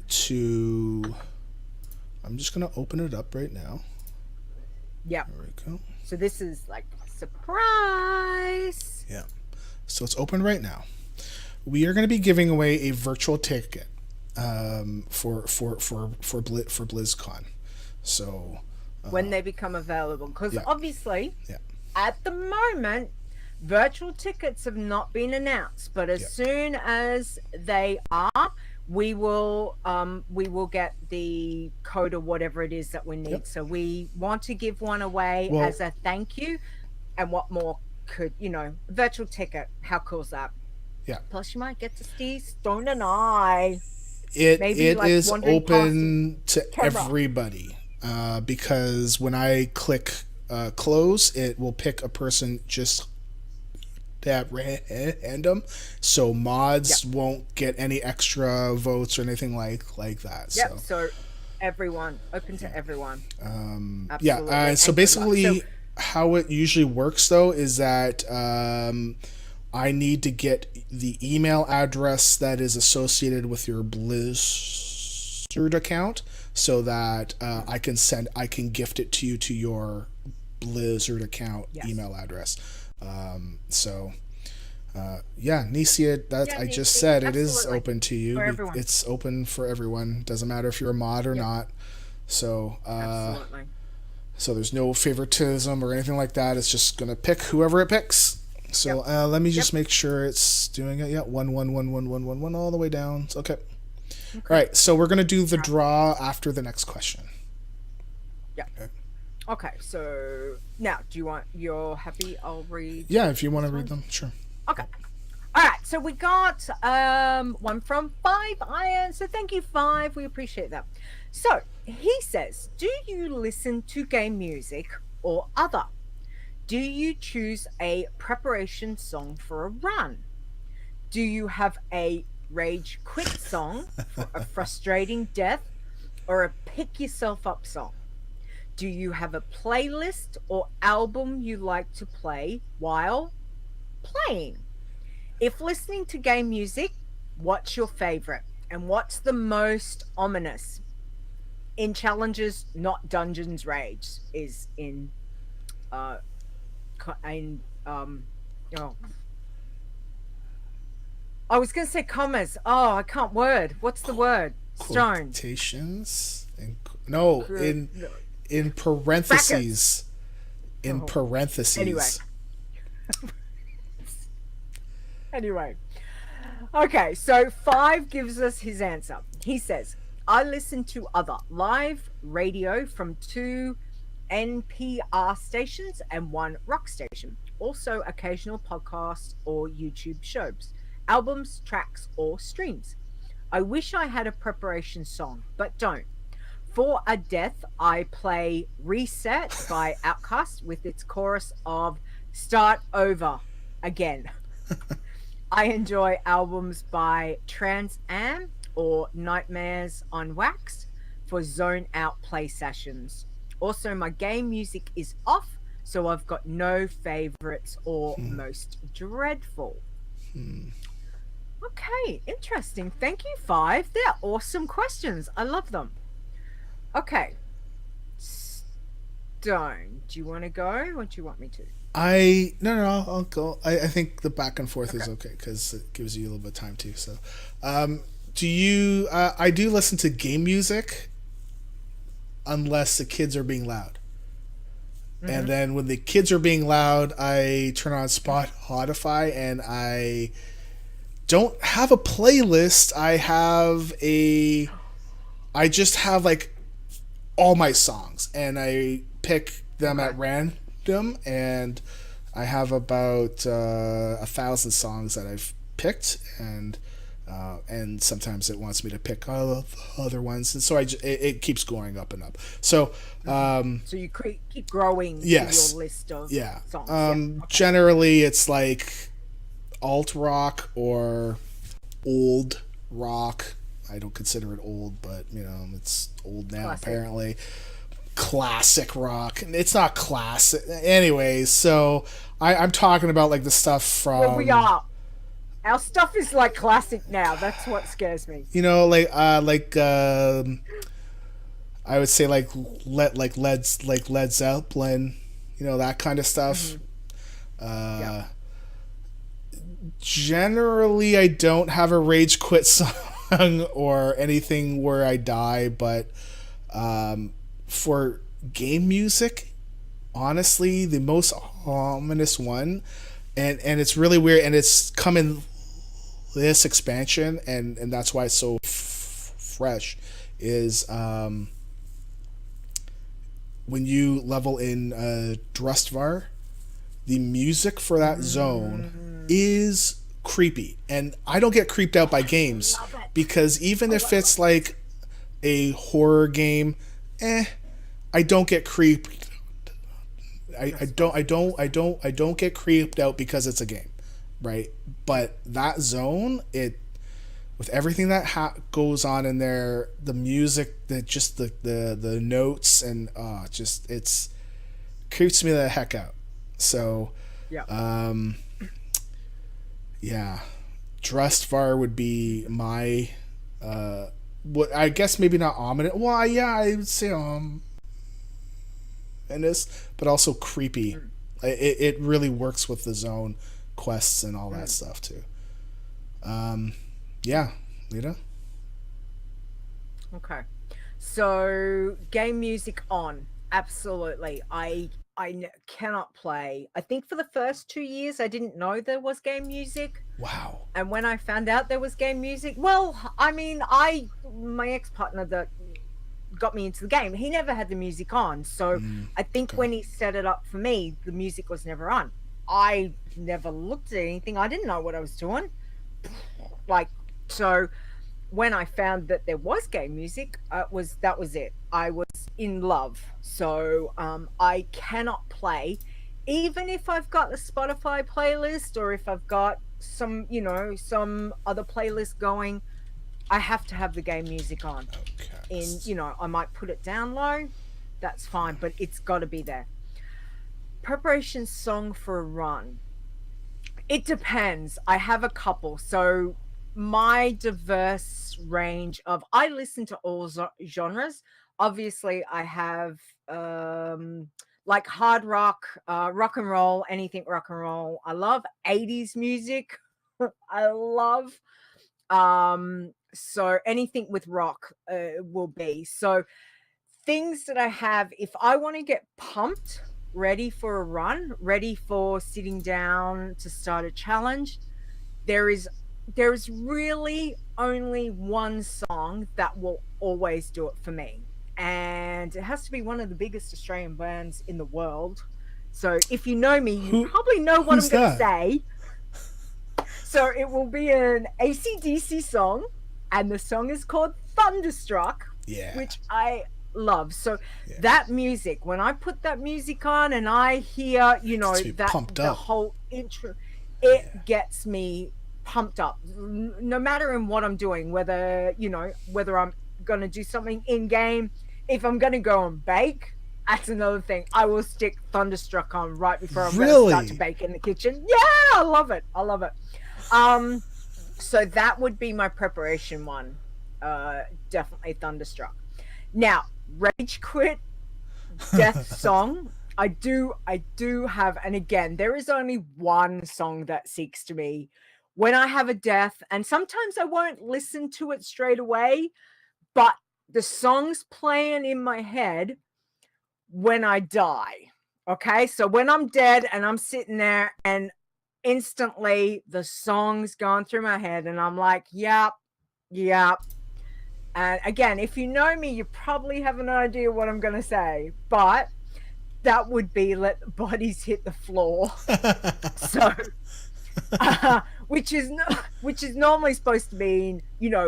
to... I'm just going to open it up right now. Yeah. There we go. So this is like a surprise. Yeah. So it's open right now. We are going to be giving away a virtual ticket for BlizzCon. So... when they become available. Because obviously... Yeah. At the moment, virtual tickets have not been announced, but as soon as they are, we will get the code or whatever it is that we need. So we want to give one away as a thank you. And what more could, virtual ticket, how cool is that? Yeah. Plus you might get to see Stone and I. It is open to everybody, because when I click close, it will pick a person just at random, so mods won't get any extra votes or anything like that. Yep. So everyone, open to everyone. Yeah. So basically, how it usually works though is that I need to get the email address that is associated with your Blizzard account, so that I can gift it to you to your Blizzard account email address. Nisey, I just said it is open to you. It's open for everyone. Doesn't matter if you're a mod or not. So so there's no favoritism or anything like that. It's just gonna pick whoever it picks. So let me just make sure it's doing it. Yeah, 1 all the way down. Okay. All right. So we're gonna do the draw after the next question. Yeah. Okay. So now, you're happy? I'll read. Yeah, if you want to read them, sure. Okay. All right. So we got one from 5 Iron. So thank you, 5. We appreciate that. So he says, do you listen to game music or other? Do you choose a preparation song for a run? Do you have a rage quit song for a frustrating death, or a pick yourself up song? Do you have a playlist or album you like to play while playing? If listening to game music, what's your favorite? And what's the most ominous? In challenges, not Dungeons Rage, is in I was gonna say commas. Oh, I can't word. What's the word? Stone. Quotations? In parentheses. Brackets. In parentheses. Anyway. Okay, so 5 gives us his answer. He says, I listen to other live radio from 2 NPR stations and 1 rock station. Also occasional podcasts or YouTube shows, albums, tracks, or streams. I wish I had a preparation song, but don't. For a death, I play Reset by Outkast with its chorus of Start Over Again. I enjoy albums by Trans Am or Nightmares on Wax for zone out play sessions. Also, my game music is off, so I've got no favorites or most dreadful. Okay, interesting. Thank you, 5. They're awesome questions. I love them. Okay. Stone, do you want to go or do you want me to? No, I'll go. I think the back and forth is okay because it gives you a little bit of time too. So, do you? I do listen to game music unless the kids are being loud. And then when the kids are being loud, I turn on Spotify, and I don't have a playlist. I just have like all my songs, and I pick them at random, and I have about 1,000 songs that I've picked, and sometimes it wants me to pick other ones, and so it keeps going up and up. So so you keep growing your list of songs. Generally it's like alt rock or old rock. I don't consider it old, but it's old now. Classic. Apparently. Classic rock. It's not classic anyways, so I'm talking about like the stuff from where we are. Our stuff is like classic now. That's what scares me. I would say like Led Zeppelin, that kind of stuff. Generally, I don't have a rage quit song or anything where I die, but for game music, honestly, the most ominous one, and it's really weird, and it's come in this expansion, and that's why it's so fresh, is when you level in Drustvar, the music for that zone is creepy, and I don't get creeped out by games because even if it's like a horror game, I don't get creeped I don't get creeped out because it's a game, right? But that zone, it with everything that goes on in there, the music, the notes, and just it's creeps me the heck out. So, Yeah. yeah, Drustvar would be my what I guess maybe not ominous. Well, yeah, I would say ominous, but also creepy. It really works with the zone quests and all that stuff too. Yeah, Leeta. Okay. So game music on. Absolutely. Cannot play. I think for the first 2 years I didn't know there was game music. Wow. And when I found out there was game music, well, I mean, my ex-partner that got me into the game, he never had the music on. So I think when he set it up for me, the music was never on. I never looked at anything. I didn't know what I was doing. Like, so when I found that there was game music, that was it. I was in love. So I cannot play, even if I've got a Spotify playlist or if I've got some other playlist going. I have to have the game music on. Okay. I might put it down low. That's fine, but it's got to be there. Preparation song for a run. It depends. I have a couple. So my diverse range of I listen to all genres. Obviously, I have like hard rock, rock and roll, anything rock and roll. I love 80s music. I love so anything with rock will be. So things that I have, if I want to get pumped, ready for a run, ready for sitting down to start a challenge, there is really only one song that will always do it for me. And it has to be one of the biggest Australian bands in the world. So if you know me, you probably know what I'm going to say. So it will be an AC/DC song, and the song is called Thunderstruck, which I love. So that music, when I put that music on and I hear, the whole intro, it gets me pumped up. No matter in what I'm doing, whether I'm going to do something in game, if I'm going to go and bake, that's another thing. I will stick Thunderstruck on right before I'm going to start to bake in the kitchen. Yeah, I love it. So that would be my preparation one. Definitely Thunderstruck. Now, Rage Quit death song. I do have, and again, there is only one song that speaks to me when I have a death, and sometimes I won't listen to it straight away, but the song's playing in my head when I die. Okay, so when I'm dead and I'm sitting there and instantly the song's gone through my head and I'm like, yep. And again, if you know me, you probably have an idea what I'm going to say, but that would be Let the Bodies Hit the Floor. So, which is normally supposed to mean,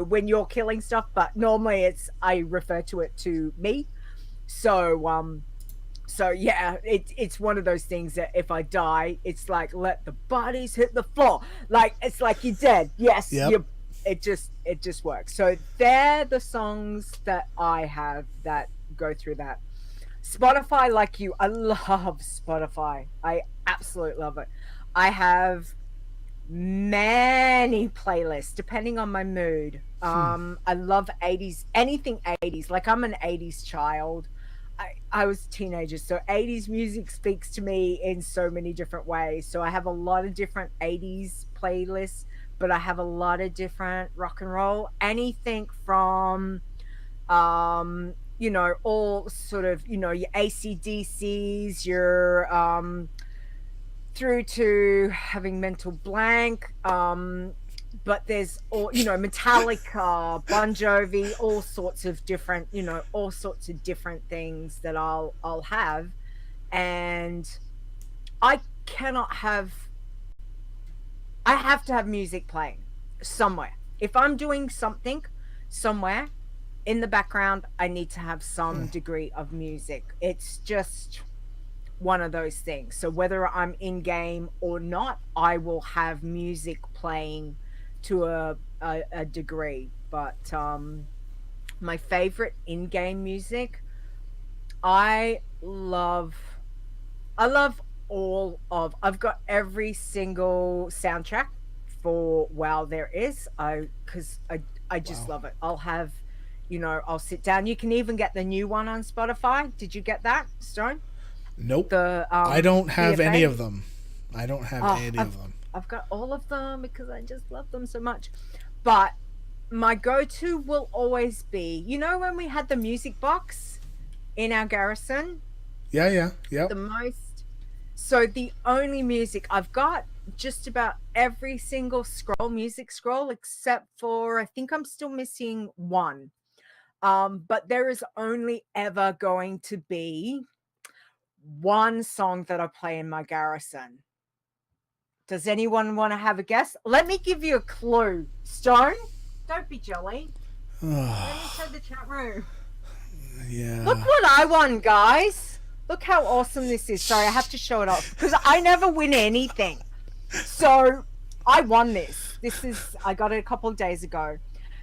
when you're killing stuff, but normally I refer to it to me. So yeah, it's one of those things that if I die, it's like let the bodies hit the floor. Like it's like you're dead. Yes, it just works. So they're the songs that I have that go through that. Spotify, like you, I love Spotify. I absolutely love it. I have many playlists depending on my mood. I love 80s, anything 80s. Like I'm an 80s child. I was a teenager, so 80s music speaks to me in so many different ways. So I have a lot of different 80s playlists, but I have a lot of different rock and roll. Anything from, all sort of, your AC/DCs, your through to having mental blank. But there's all, Metallica, Bon Jovi, all sorts of different things that I'll have. And I have to have music playing somewhere. If I'm doing something somewhere in the background, I need to have some degree of music. It's just one of those things. So whether I'm in game or not, I will have music playing to a degree. But my favorite in-game music, I love I love all of I've got every single soundtrack for WoW there is. I just Wow. love it. I'll have, I'll sit down. You can even get the new one on Spotify. Did you get that, Stone? Nope. The I don't have any BFA? of them. I don't have Oh, any of them. I've got all of them because I just love them so much. But my go-to will always be, when we had the music box in our garrison, Yeah, yeah, yep. the most so the only music I've got, just about every single music scroll, except for I think I'm still missing one. But there is only ever going to be one song that I play in my garrison. Does anyone want to have a guess? Let me give you a clue. Stone, don't be jelly. Let me show the chat room. Yeah. Look what I won, guys. Look how awesome this is. Sorry, I have to show it off because I never win anything. So I won this. I got it a couple of days ago.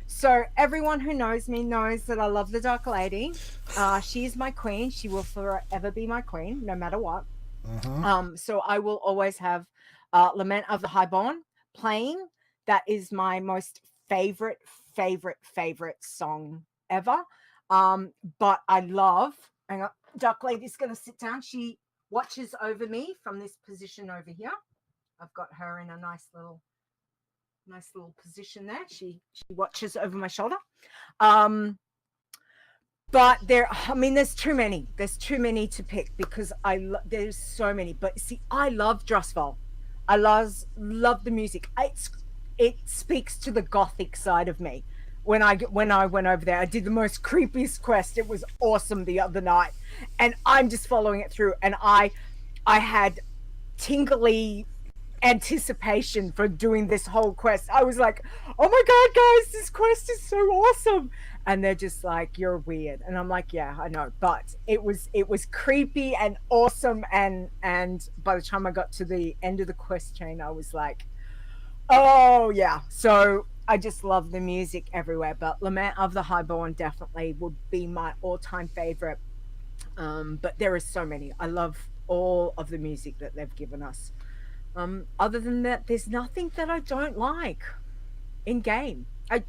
So everyone who knows me knows that I love the Dark Lady. She is my queen. She will forever be my queen, no matter what. So I will always have Lament of the Highborn playing. That is my most favorite song ever. But I love, hang on, Dark Lady's going to sit down. She watches over me from this position over here. I've got her in a nice little position there. She watches over my shoulder. But there's too many. There's too many to pick because there's so many. But see, I love Drusval. I love the music. It speaks to the gothic side of me. When I went over there, I did the most creepiest quest. It was awesome the other night, and I'm just following it through. And I had tingly anticipation for doing this whole quest. I was like, oh my god, guys, this quest is so awesome. And they're just like, you're weird. And I'm like, yeah, I know. But it was creepy and awesome. And by the time I got to the end of the quest chain, I was like, oh yeah. So I just love the music everywhere. But Lament of the Highborn definitely would be my all-time favorite. But there is so many. I love all of the music that they've given us. Other than that, there's nothing that I don't like in game. I'm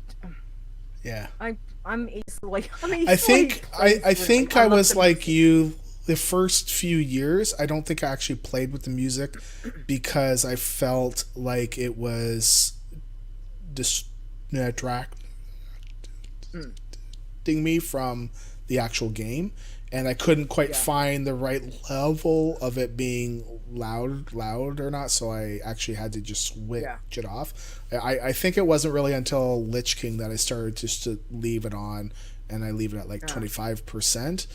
easily. I think I was like you the first few years. I don't think I actually played with the music because I felt like it was distracting me from the actual game, and I couldn't quite find the right level of it being loud or not, so I actually had to just switch it off. I think it wasn't really until Lich King that I started just to leave it on, and I leave it at like 25%.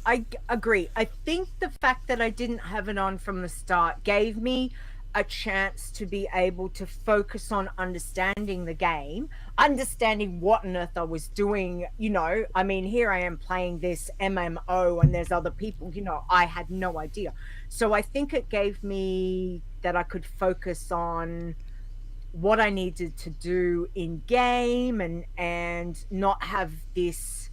I agree. I think the fact that I didn't have it on from the start gave me a chance to be able to focus on understanding the game, understanding what on earth I was doing. I mean, here I am playing this MMO and there's other people, I had no idea. So I think it gave me that I could focus on what I needed to do in game and not have this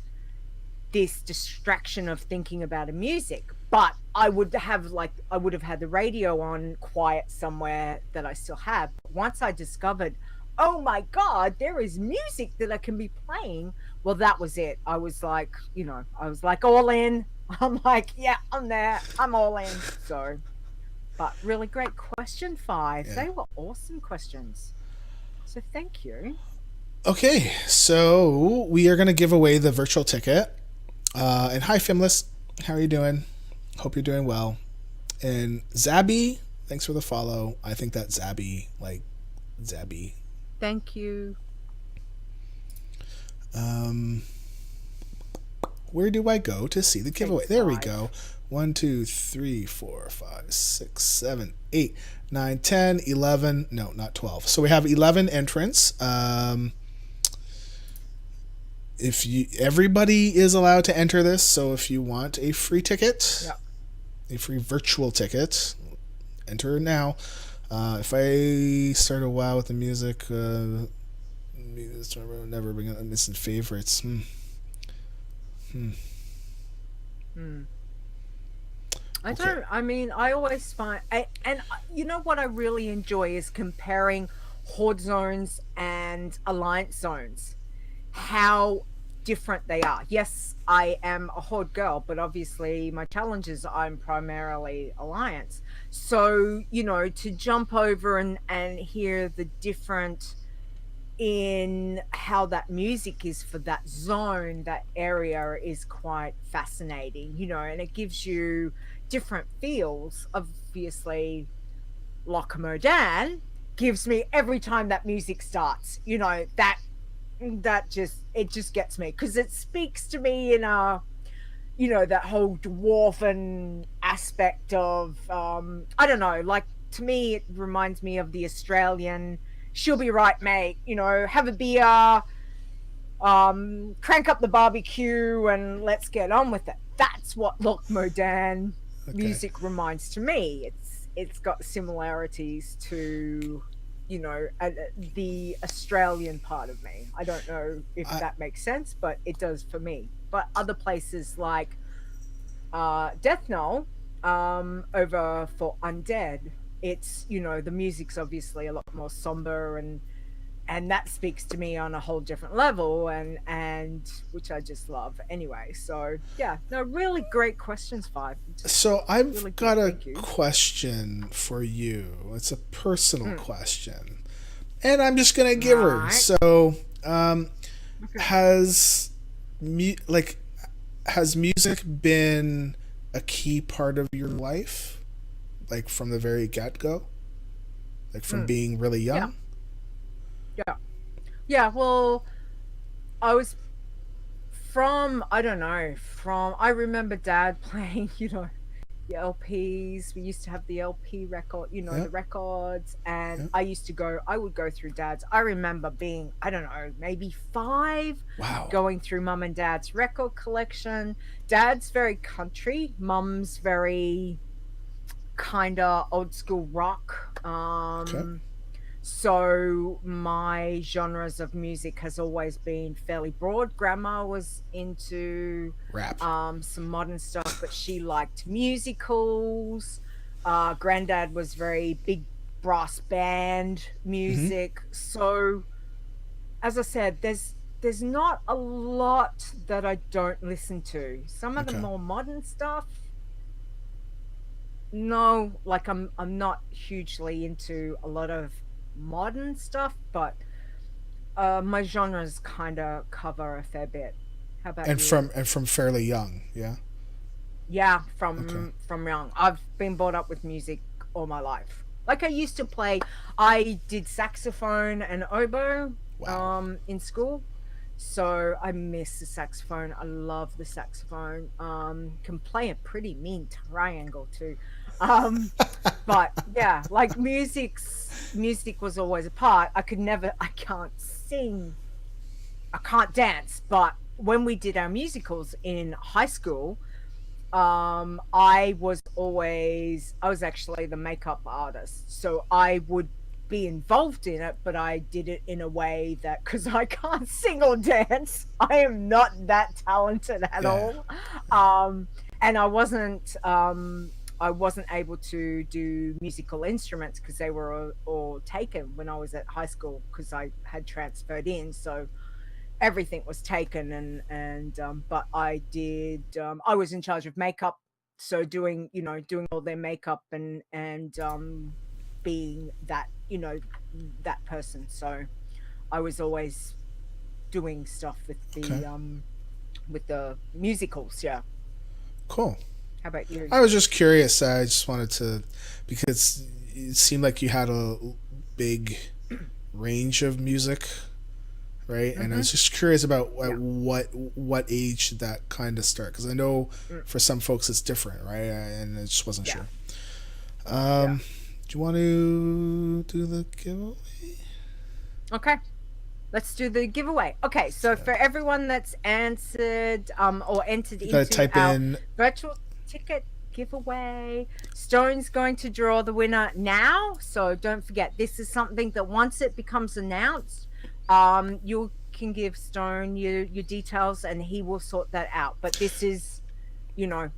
distraction of thinking about a music. But I would have had the radio on quiet somewhere that I still have. Once I discovered, oh my god, there is music that I can be playing, well, that was it. I was like, all in. I'm like, yeah, I'm there. I'm all in. So, but really great question, 5. Yeah. They were awesome questions. So thank you. Okay, so we are going to give away the virtual ticket. And hi, Fimless. How are you doing? Hope you're doing well. And Zabby, thanks for the follow. I think that's Zabby, like Zabby. Thank you. Where do I go to see the giveaway? There we go. 1, 2, 3, 4, 5, 6, 7, 8, 9, 10, 11. No, not 12. So we have 11 entrants. if you everybody is allowed to enter this, so if you want a free ticket, Yeah. a free virtual ticket, enter now. If I start a WoW with the music, never been missing favorites. I Okay. don't. I mean, I always find, you know what I really enjoy is comparing horde zones and alliance zones. How different they are. Yes, I am a horde girl, but obviously my challenges I'm primarily alliance. So to jump over and hear the different in how that music is for that zone, that area is quite fascinating, and it gives you different feels. Obviously, Locomodan gives me every time that music starts, that just gets me because it speaks to me in a that whole dwarven aspect of I don't know, like to me it reminds me of the Australian she'll be right mate, have a beer, crank up the barbecue and let's get on with it. That's what Loch Modan Okay. music reminds to me. It's got similarities to the Australian part of me. I don't know if I, that makes sense, but it does for me. But other places like Death Knell, over for Undead, it's the music's obviously a lot more somber and that speaks to me on a whole different level, and which I just love anyway. So yeah, no, really great questions, Five. Just so I've really got good. a Thank you. question for you. It's a personal question, and I'm just gonna give her. Right. So, Okay. has has music been a key part of your life, like from the very get go, like from being really young? Yeah. Yeah, well, I was from, I don't know, I remember Dad playing, the LPs. We used to have the LP record, Yeah, the records, and yeah. I would go through Dad's. I remember being, I don't know, maybe 5, Wow. going through Mum and Dad's record collection. Dad's very country, Mum's very kind of old school rock. Okay. So my genres of music has always been fairly broad. Grandma was into Rap. some modern stuff, but she liked musicals. Granddad was very big brass band Mm-hmm. music. So as I said, there's not a lot that I don't listen to. Some of the Okay. more modern stuff, no, like I'm not hugely into a lot of modern stuff, but my genres kind of cover a fair bit. How about you? And from fairly young, yeah. Yeah, Okay. from young. I've been brought up with music all my life. Like I used to play, I did saxophone and oboe Wow. in school. So I miss the saxophone. I love the saxophone. Can play a pretty mean triangle too. Um but yeah, like music was always a part. I can't sing, I can't dance, but when we did our musicals in high school, I was actually the makeup artist, so I would be involved in it, but I did it in a way that, because I can't sing or dance, I am not that talented at Yeah. all. And I wasn't able to do musical instruments because they were all taken when I was at high school, because I had transferred in, so everything was taken. And but I was in charge of makeup, so doing all their makeup and being that person. So I was always doing stuff Okay. with the musicals. Yeah. Cool. How about you? I was just curious. I just wanted to, because it seemed like you had a big range of music, right? And I Mm-hmm. was just curious about Yeah. what age that kind of start, because I know Mm, for some folks it's different, right? And I just wasn't yeah. sure. Yeah. Do you want to do the giveaway? Okay. let's do the giveaway. Okay, so for everyone that's answered or entered You gotta into type our in virtual ticket giveaway, Stone's going to draw the winner now. So don't forget, this is something that once it becomes announced, you can give Stone your details and he will sort that out. But this is,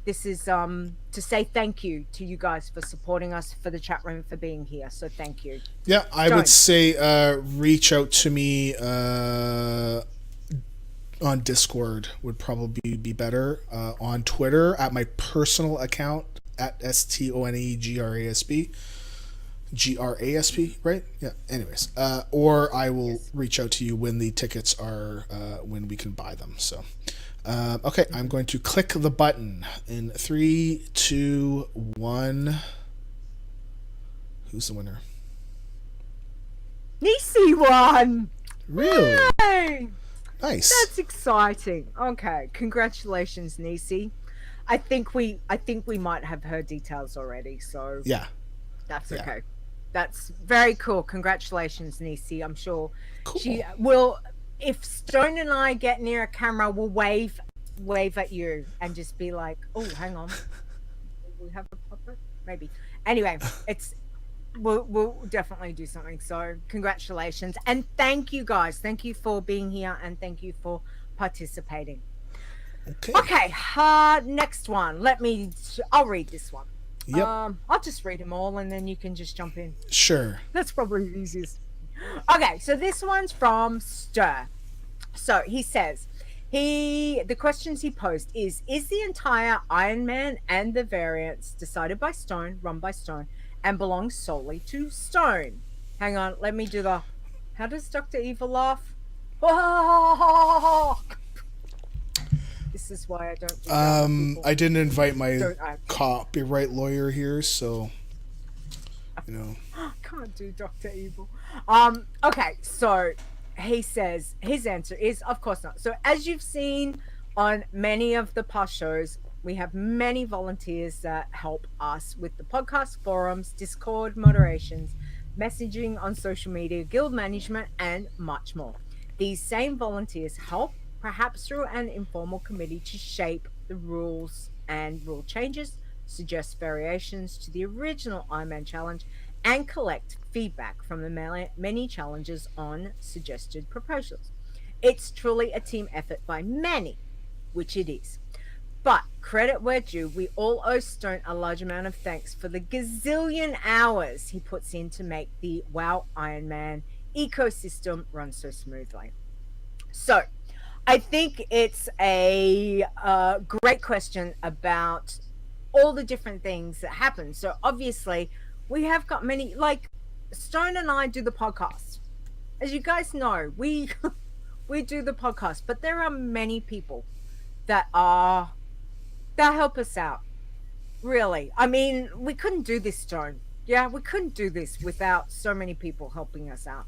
this is to say thank you to you guys for supporting us, for the chat room, for being here. So thank you. Yeah, I would say reach out to me on Discord would probably be better. On Twitter at my personal account at STONEGRASP. GRASP, right? Yeah. Anyways, or I will reach out to you when the tickets are when we can buy them. So, okay, I'm going to click the button in 3, 2, 1. Who's the winner? Nisey won. Really? Yay! Nice. That's exciting. Okay, congratulations, Nisey. I think we might have her details already, so Yeah. that's Yeah. okay. That's very cool. Congratulations, Nisey. I'm sure Cool. she will. If Stone and I get near a camera, we'll wave at you and just be like, "Oh, hang on, we have a puppet, maybe." Anyway, we'll definitely do something. So congratulations and thank you guys. Thank you for being here and thank you for participating. Okay. Next one. I'll read this one. Yep. I'll just read them all and then you can just jump in. Sure. That's probably the easiest. Okay, so this one's from Ster. So he says, the questions he posed is the entire Iron Man and the variants decided by Stone, run by Stone, and belongs solely to Stone? Hang on, let me do how does Dr. Evil laugh? This is why I don't do I didn't invite my copyright lawyer here, so I can't do Dr. Evil. Okay, so he says his answer is of course not. So as you've seen on many of the past shows, we have many volunteers that help us with the podcast forums, Discord moderations, messaging on social media, guild management, and much more. These same volunteers help, perhaps through an informal committee, to shape the rules and rule changes, suggest variations to the original Iron Man challenge, and collect feedback from the many challenges on suggested proposals. It's truly a team effort by many, which it is. But credit where due, we all owe Stone a large amount of thanks for the gazillion hours he puts in to make the WoW Iron Man ecosystem run so smoothly. So, I think it's a great question about all the different things that happen. So obviously, we have got many, like Stone and I do the podcast. As you guys know, we do the podcast, but there are many people that help us out. Really. I mean, we couldn't do this, Stone. Yeah, we couldn't do this without so many people helping us out.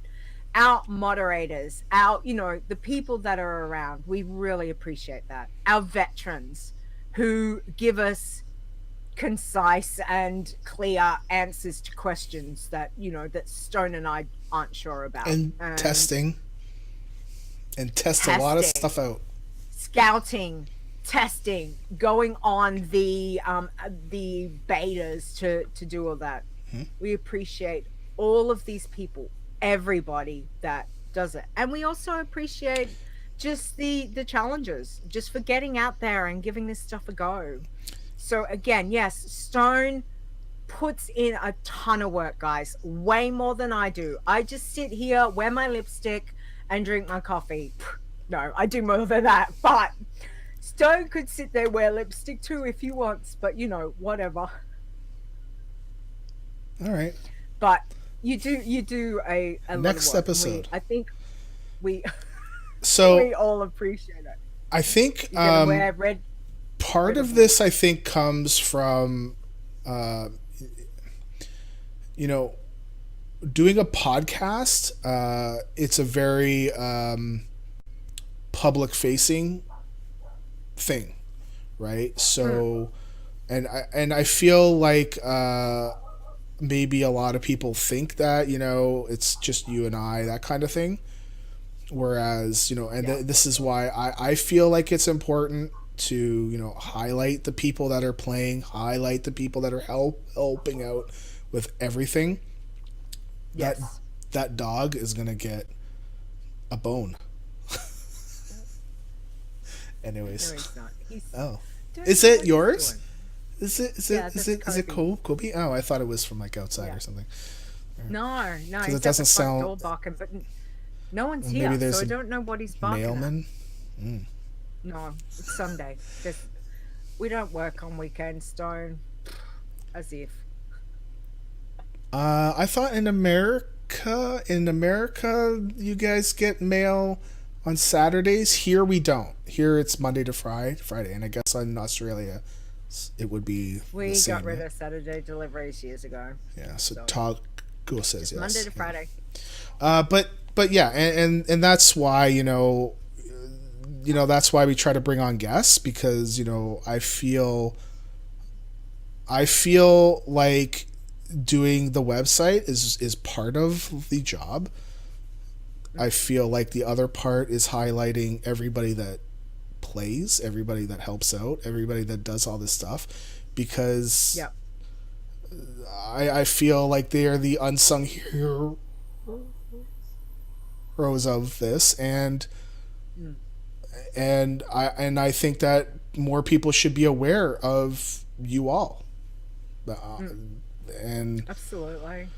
Our moderators, the people that are around, we really appreciate that. Our veterans who give us concise and clear answers to questions that, that Stone and I aren't sure about. And testing. And test a lot of stuff out. Scouting, testing, going on the betas to do all that. We appreciate all of these people, everybody that does it, and we also appreciate just the challenges, just for getting out there and giving this stuff a go. So again, yes, Stone puts in a ton of work, guys, way more than I do. I just sit here, wear my lipstick, and drink my coffee. No, I do more than that, but Stone could sit there, wear lipstick too if he wants, but whatever. All right. But you do a next lot of work. episode. I think we so we all appreciate it. I think Wear red. Part of this, I think, comes from, doing a podcast. It's a very public-facing thing, right? So, and I feel like maybe a lot of people think that it's just you and I, that kind of thing. Whereas, this is why I feel like it's important to, highlight the people that are playing, highlight the people that are helping out with everything. Yes. That dog is going to get a bone. Anyways. No, he's not. Oh. Doing Is what it he's yours? doing. Is that's it Kobe? Oh, I thought it was from like outside or something. No, Because he's it doesn't at the front sound. door barking, but no one's Maybe here, there's so I a don't know what he's barking mailman. at. No, it's Sunday. We don't work on weekends, Stone. As if. I thought in America, you guys get mail on Saturdays. Here we don't. Here it's Monday to Friday, and I guess in Australia, it would be. We the same, got rid right? of Saturday deliveries years ago. Yeah. So Taco says yes. Monday to Friday. But yeah, and that's why that's why we try to bring on guests, because I feel like doing the website is part of the job. I feel like the other part is highlighting everybody that plays, everybody that helps out, everybody that does all this stuff, because I feel like they are the unsung heroes of this, and I think that more people should be aware of you all. And Absolutely.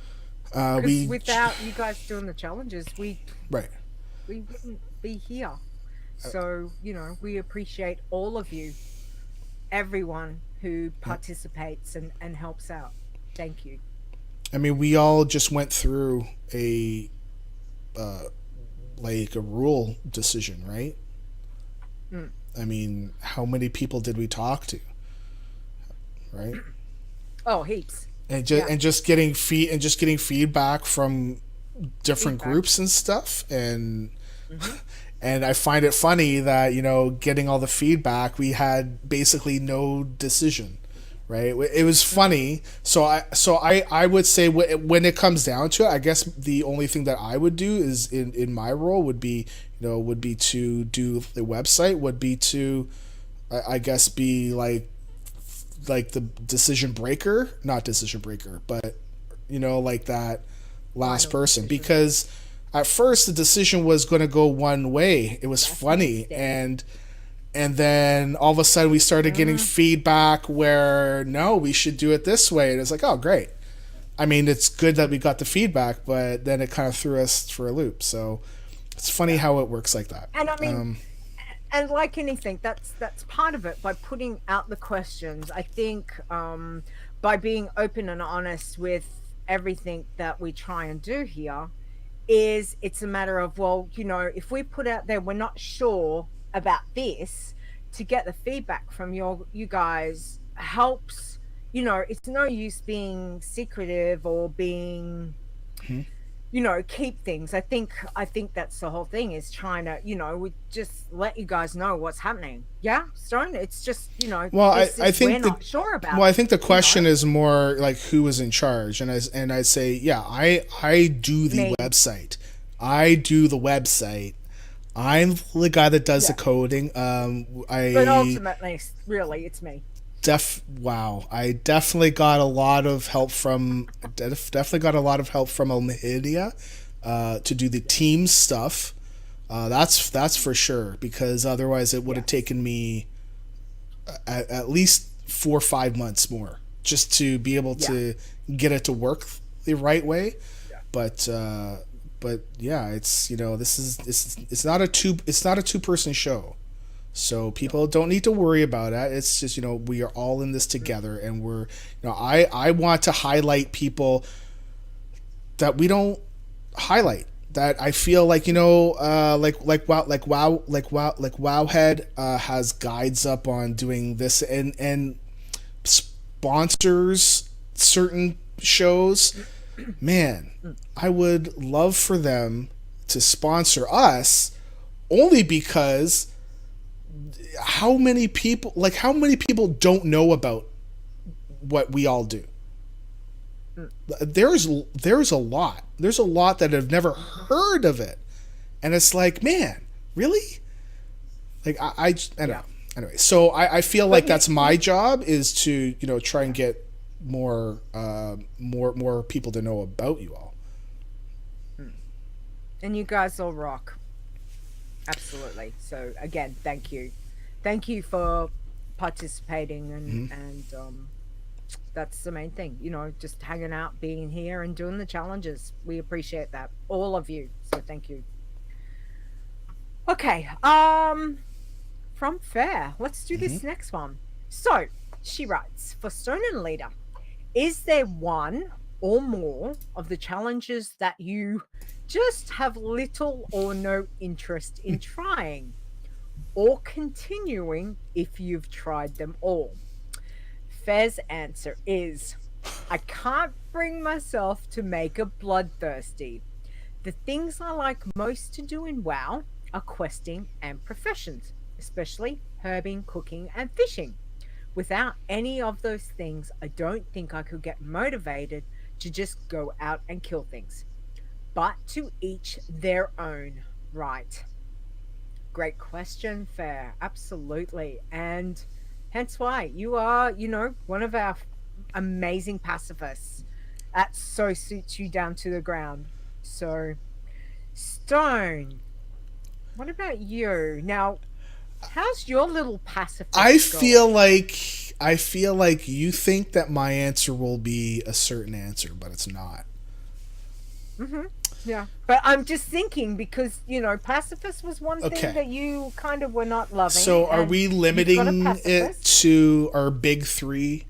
we Without you guys doing the challenges, we right. wouldn't be here. So, we appreciate all of you, everyone who participates and helps out. Thank you. I mean, we all just went through a rule decision, right? I mean, how many people did we talk to? Right? Oh, heaps. And just getting feedback from different groups and stuff, and and I find it funny that getting all the feedback, we had basically no decision, right? It was funny. So I would say when it comes down to it, I guess the only thing that I would do is in my role would be to do the website, would be to I guess be like the not decision breaker, but like that last person, because at first the decision was going to go one way. It was funny, and then all of a sudden we started getting feedback where no, we should do it this way, and it's like, oh great. I mean, it's good that we got the feedback, but then it kind of threw us for a loop. So it's funny how it works like that. And I mean, and like anything, that's part of it. By putting out the questions, I think by being open and honest with everything that we try and do here, it's a matter of, well, if we put out there we're not sure about this, to get the feedback from you guys helps. It's no use being secretive or being keep things. I think that's the whole thing, is trying to we just let you guys know what's happening. Stone, it's just well, I think we're not sure about I think the question is more like who is in charge, and I'd say I do the website. I'm the guy that does the coding. But ultimately, really, it's me. I definitely got a lot of help from Almeida to do the team stuff. That's for sure, because otherwise it would have taken me at least 4 or 5 months more just to be able to get it to work the right way. But yeah, it's it's not a 2-person show. So people don't need to worry about it. It's just, we are all in this together, and we're, I want to highlight people that we don't highlight, that I feel like, Wowhead has guides up on doing this and sponsors certain shows. Man, I would love for them to sponsor us, only because how many people don't know about what we all do? There's a lot that have never heard of it, And it's like, man, really? Like I don't know. Anyway, so I feel like that's my job, is to, try and get more people to know about you all. And you guys all rock. Absolutely. So again, thank you for participating, and that's the main thing, just hanging out, being here, and doing the challenges. We appreciate that, all of you, so thank you. Okay, from Fair, let's do this next one. So she writes, for Stone and Leeta, is there one or more of the challenges that you just have little or no interest in trying or continuing if you've tried them all? Fair's answer is, I can't bring myself to make a bloodthirsty. The things I like most to do in WoW are questing and professions, especially herbing, cooking, and fishing. Without any of those things, I don't think I could get motivated to just go out and kill things. But to each their own, right? Great question, Fair. Absolutely. And hence why you are, one of our amazing pacifists. That so suits you down to the ground. So, Stone, what about you? Now, how's your little pacifist I feel like you think that my answer will be a certain answer, but it's not. Yeah, but I'm just thinking, because pacifist was one thing that you kind of were not loving. So are we limiting it to our big three,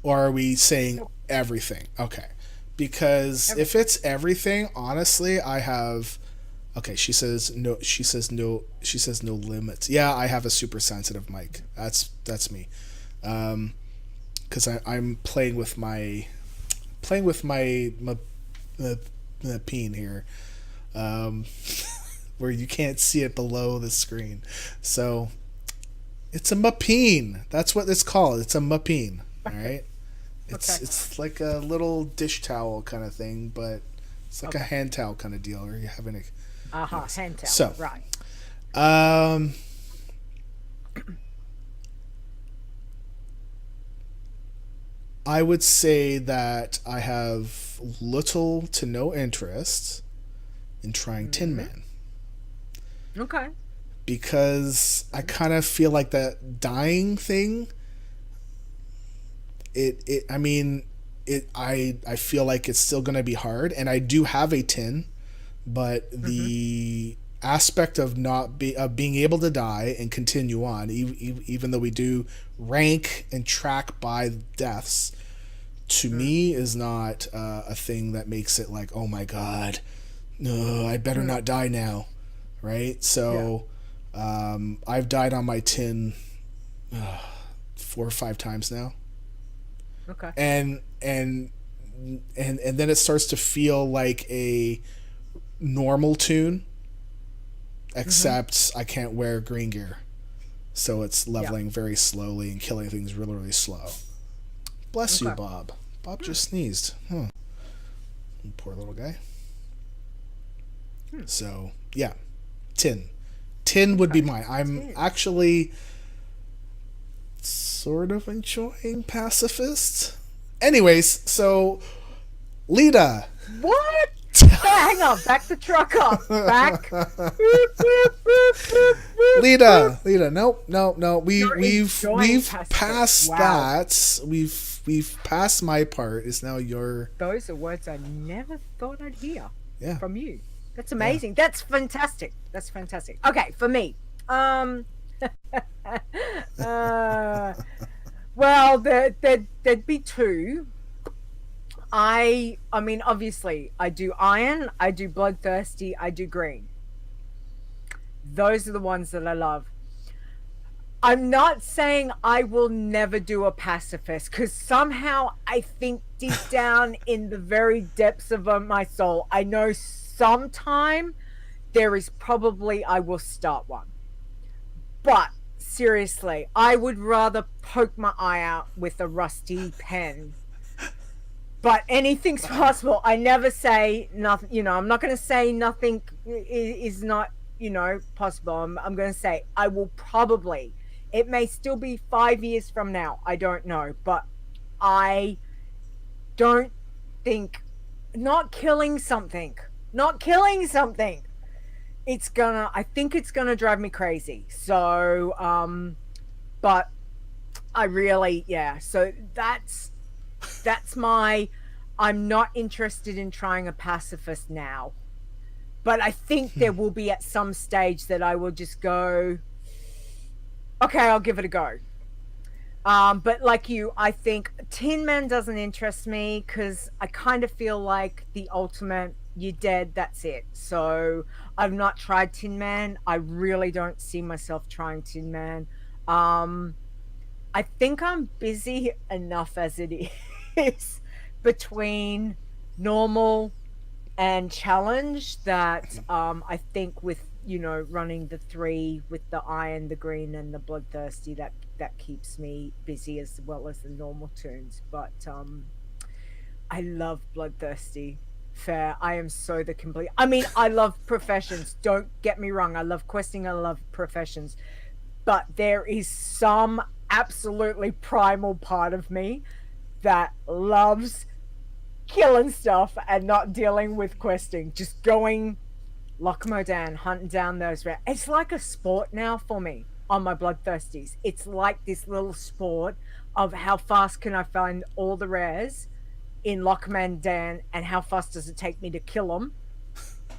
or are we saying everything? Okay, because if it's everything, honestly, I have. Okay, she says no. She says no limits. Yeah, I have a super sensitive mic. That's me. Because I'm playing with my peen here, where you can't see it below the screen. So it's a mapeen. That's what it's called. It's a mapeen. All right. It's like a little dish towel kind of thing, but it's like a hand towel kind of deal. Or you're having a hand towel. So right. I would say that I have little to no interest in trying Tin Man. Okay. Because I kind of feel like that dying thing, I feel like it's still going to be hard, and I do have a tin, but the aspect of being able to die and continue on, even though we do rank and track by deaths, to me is not a thing that makes it like, oh my god, no, I better not die now, right? So I've died on my tin 4 or 5 times now. Okay. And then it starts to feel like a normal tune, except I can't wear green gear, so it's leveling very slowly and killing things really, really slow. Bless you, Bob. Bob just sneezed. Poor little guy. So yeah, tin would be mine. I'm actually sort of enjoying pacifist. Anyways, so Leeta. What? Hang on, back the truck up. Back. Leeta, no. We've passed that. We've passed my part. It's now your. Those are words I never thought I'd hear from you. That's amazing. Yeah. That's fantastic. Okay, for me. Well, there'd be 2. I mean, obviously, I do iron, I do bloodthirsty, I do green. Those are the ones that I love. I'm not saying I will never do a pacifist, because somehow I think deep down in the very depths of my soul, I know sometime there is probably I will start one. But seriously, I would rather poke my eye out with a rusty pen but anything's possible. I never say nothing. You know, I'm not going to say nothing is not, you know, possible. I'm going to say I will probably. It may still be 5 years from now. I don't know, but I don't think not killing something. I think it's gonna drive me crazy. So, but I really, yeah. So that's I'm not interested in trying a pacifist now. But I think there will be at some stage that I will just go, okay, I'll give it a go. But like you, I think Tin Man doesn't interest me because I kind of feel like the ultimate, you're dead, that's it. So I've not tried Tin Man. I really don't see myself trying Tin Man. I think I'm busy enough as it is between normal and challenge that I think with, you know, running the 3 with the iron, the green, and the bloodthirsty, that keeps me busy as well as the normal tunes. But I love bloodthirsty. Fair. I am so the complete. I mean, I love professions. Don't get me wrong. I love questing. I love professions. But there is some absolutely primal part of me that loves killing stuff and not dealing with questing. Just going Lochmodan, hunting down those rare. It's like a sport now for me on my bloodthirsties. It's like this little sport of how fast can I find all the rares in Lochmodan and how fast does it take me to kill them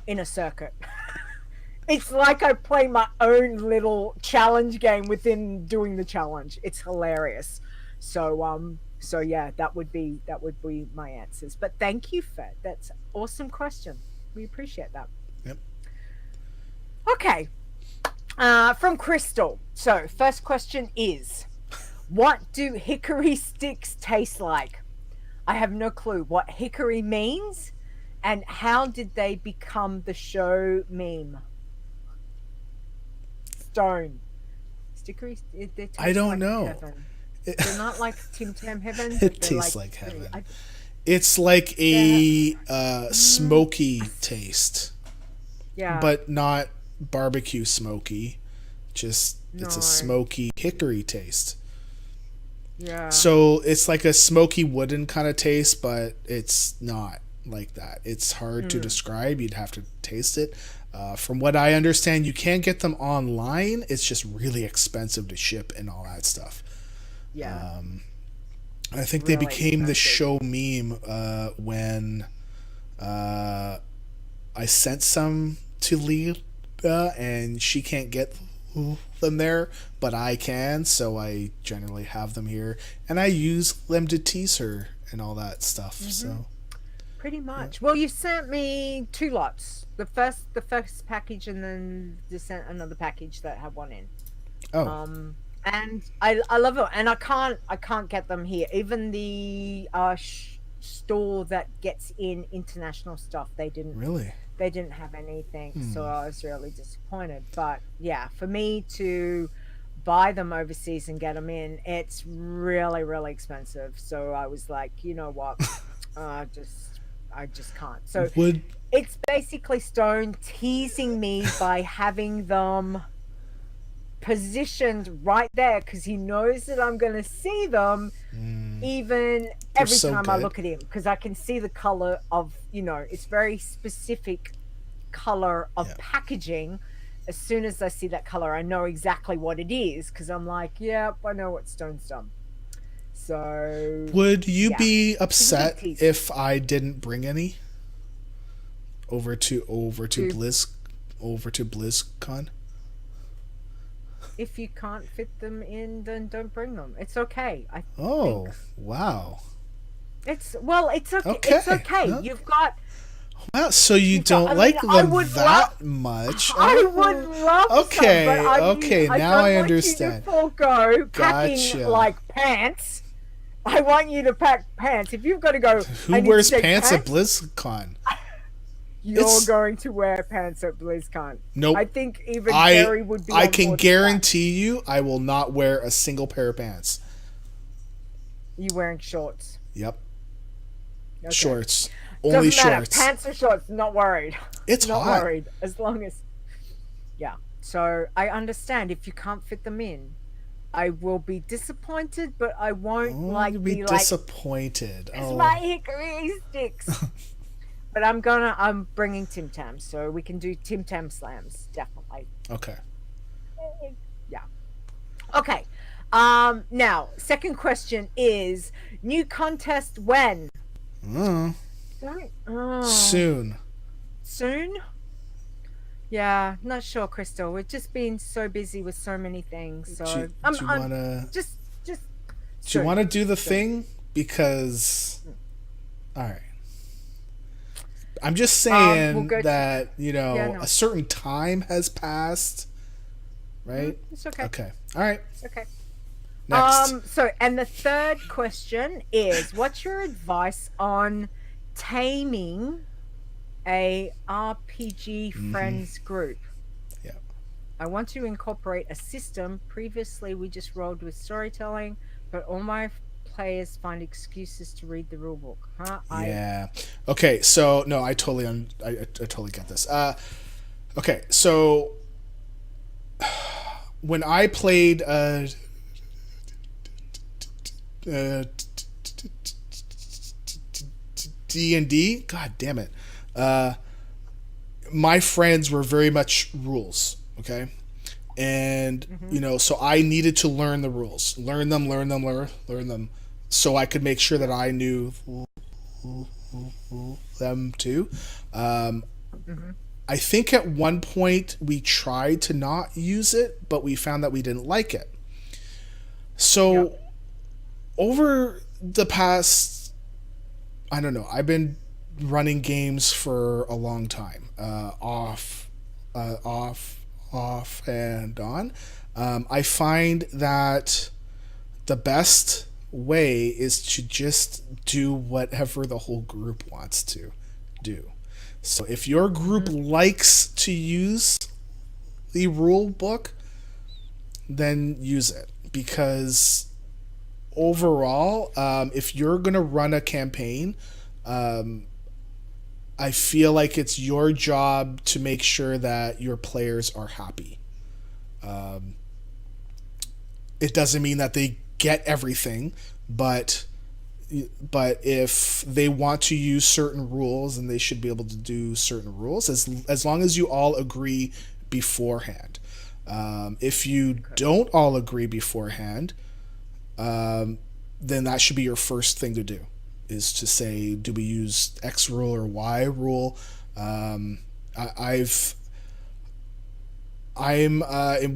in a circuit. It's like I play my own little challenge game within doing the challenge. It's hilarious. So yeah, that would be my answers. But thank you, Fed. That's an awesome question. We appreciate that. Yep. Okay. From Crystal. So first question is, what do hickory sticks taste like? I have no clue what hickory means, and how did they become the show meme? Stone. Stickery. I don't know. Heaven. They're not like Tim Tam Heaven. It tastes like heaven. It's like a smoky taste. Yeah. But not barbecue smoky. Just it's a smoky hickory taste. Yeah. So it's like a smoky wooden kind of taste, but it's not like that. It's hard to describe. You'd have to taste it. From what I understand, you can get them online. It's just really expensive to ship and all that stuff. Yeah. I think really they became the show meme when I sent some to Leeta and she can't get them there, but I can, so I generally have them here, and I use them to tease her and all that stuff. So pretty much. Yeah. Well, you sent me 2 lots. The first package, and then you sent another package that had one in. Oh. And I love it, and I can't get them here. Even the store that gets in international stuff, they didn't have anything. So I was really disappointed. But yeah, for me to buy them overseas and get them in, it's really, really expensive. So I was like, you know what, I just can't. So it's basically Stone teasing me by having them positioned right there because he knows that I'm going to see them even every time I look at him, because I can see the color of, you know, it's very specific color of packaging. As soon as I see that color, I know exactly what it is because I'm like, yep, I know what Stone's done. So would you be upset if I didn't bring any over to BlizzCon? If you can't fit them in, then don't bring them. It's okay. Wow. It's okay. It's okay. No. You've got. Well, so you don't like them that much. I would love okay, some, but okay, now I understand. You to forego packing like pants. I want you to pack pants. If you've got to go, who wears pants at BlizzCon? You're going to wear pants at BlizzCon. Nope. I think even Gary would be. I can guarantee you, I will not wear a single pair of pants. You wearing shorts? Yep. Shorts. Only Doesn't matter. shorts. Pants or shorts, not worried. It's Not hot. worried. As long as. Yeah. So I understand if you can't fit them in. I will be disappointed, but I won't You'll be disappointed. It's my hickory sticks. But I'm bringing Tim Tams, so we can do Tim Tam slams, definitely. Okay. Yeah. Okay. Now, second question is new contest when? Soon. Soon? Yeah, not sure, Crystal. We've just been so busy with so many things. So do you wanna just do you want to do the thing? Because all right. I'm just saying that, a certain time has passed, right? It's okay. Okay. All right. It's okay. Next. So, and the third question is, what's your advice on taming a RPG friends group? Yeah. I want to incorporate a system. Previously, we just rolled with storytelling, but all my players find excuses to read the rulebook. Yeah. Okay. So no, I totally get this. Okay. So when I played D&D, god damn it, my friends were very much rules. Okay. And so I needed to learn the rules, learn them, so I could make sure that I knew them too. I think at one point we tried to not use it, but we found that we didn't like it. So over the past, I don't know, I've been running games for a long time, off and on. I find that the best way is to just do whatever the whole group wants to do. So if your group likes to use the rule book, then use it. Because overall, if you're going to run a campaign, I feel like it's your job to make sure that your players are happy. It doesn't mean that they get everything, but if they want to use certain rules, then they should be able to do certain rules as long as you all agree beforehand. If you don't all agree beforehand, then that should be your first thing to do, is to say, do we use X rule or Y rule? I'm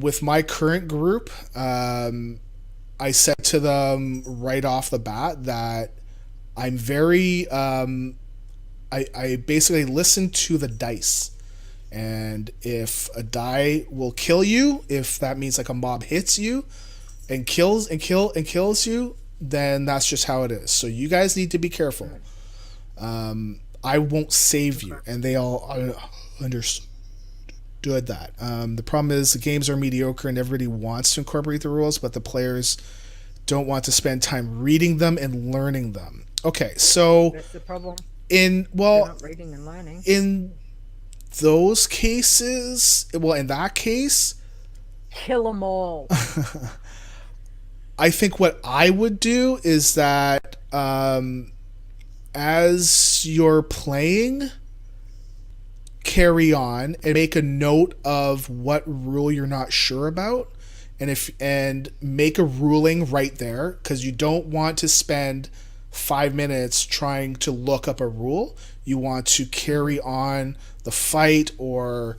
with my current group. I said to them right off the bat that I'm very I basically listen to the dice, and if a die will kill you, if that means like a mob hits you and kills you, then that's just how it is. So you guys need to be careful. I won't save you, and they all understood that. The problem is the games are mediocre and everybody wants to incorporate the rules, but the players don't want to spend time reading them and learning them. Okay, so that's the problem. They're not reading and learning. In those cases, in that case, kill them all. I think what I would do is that as you're playing, carry on and make a note of what rule you're not sure about, and make a ruling right there, because you don't want to spend 5 minutes trying to look up a rule. You want to carry on the fight or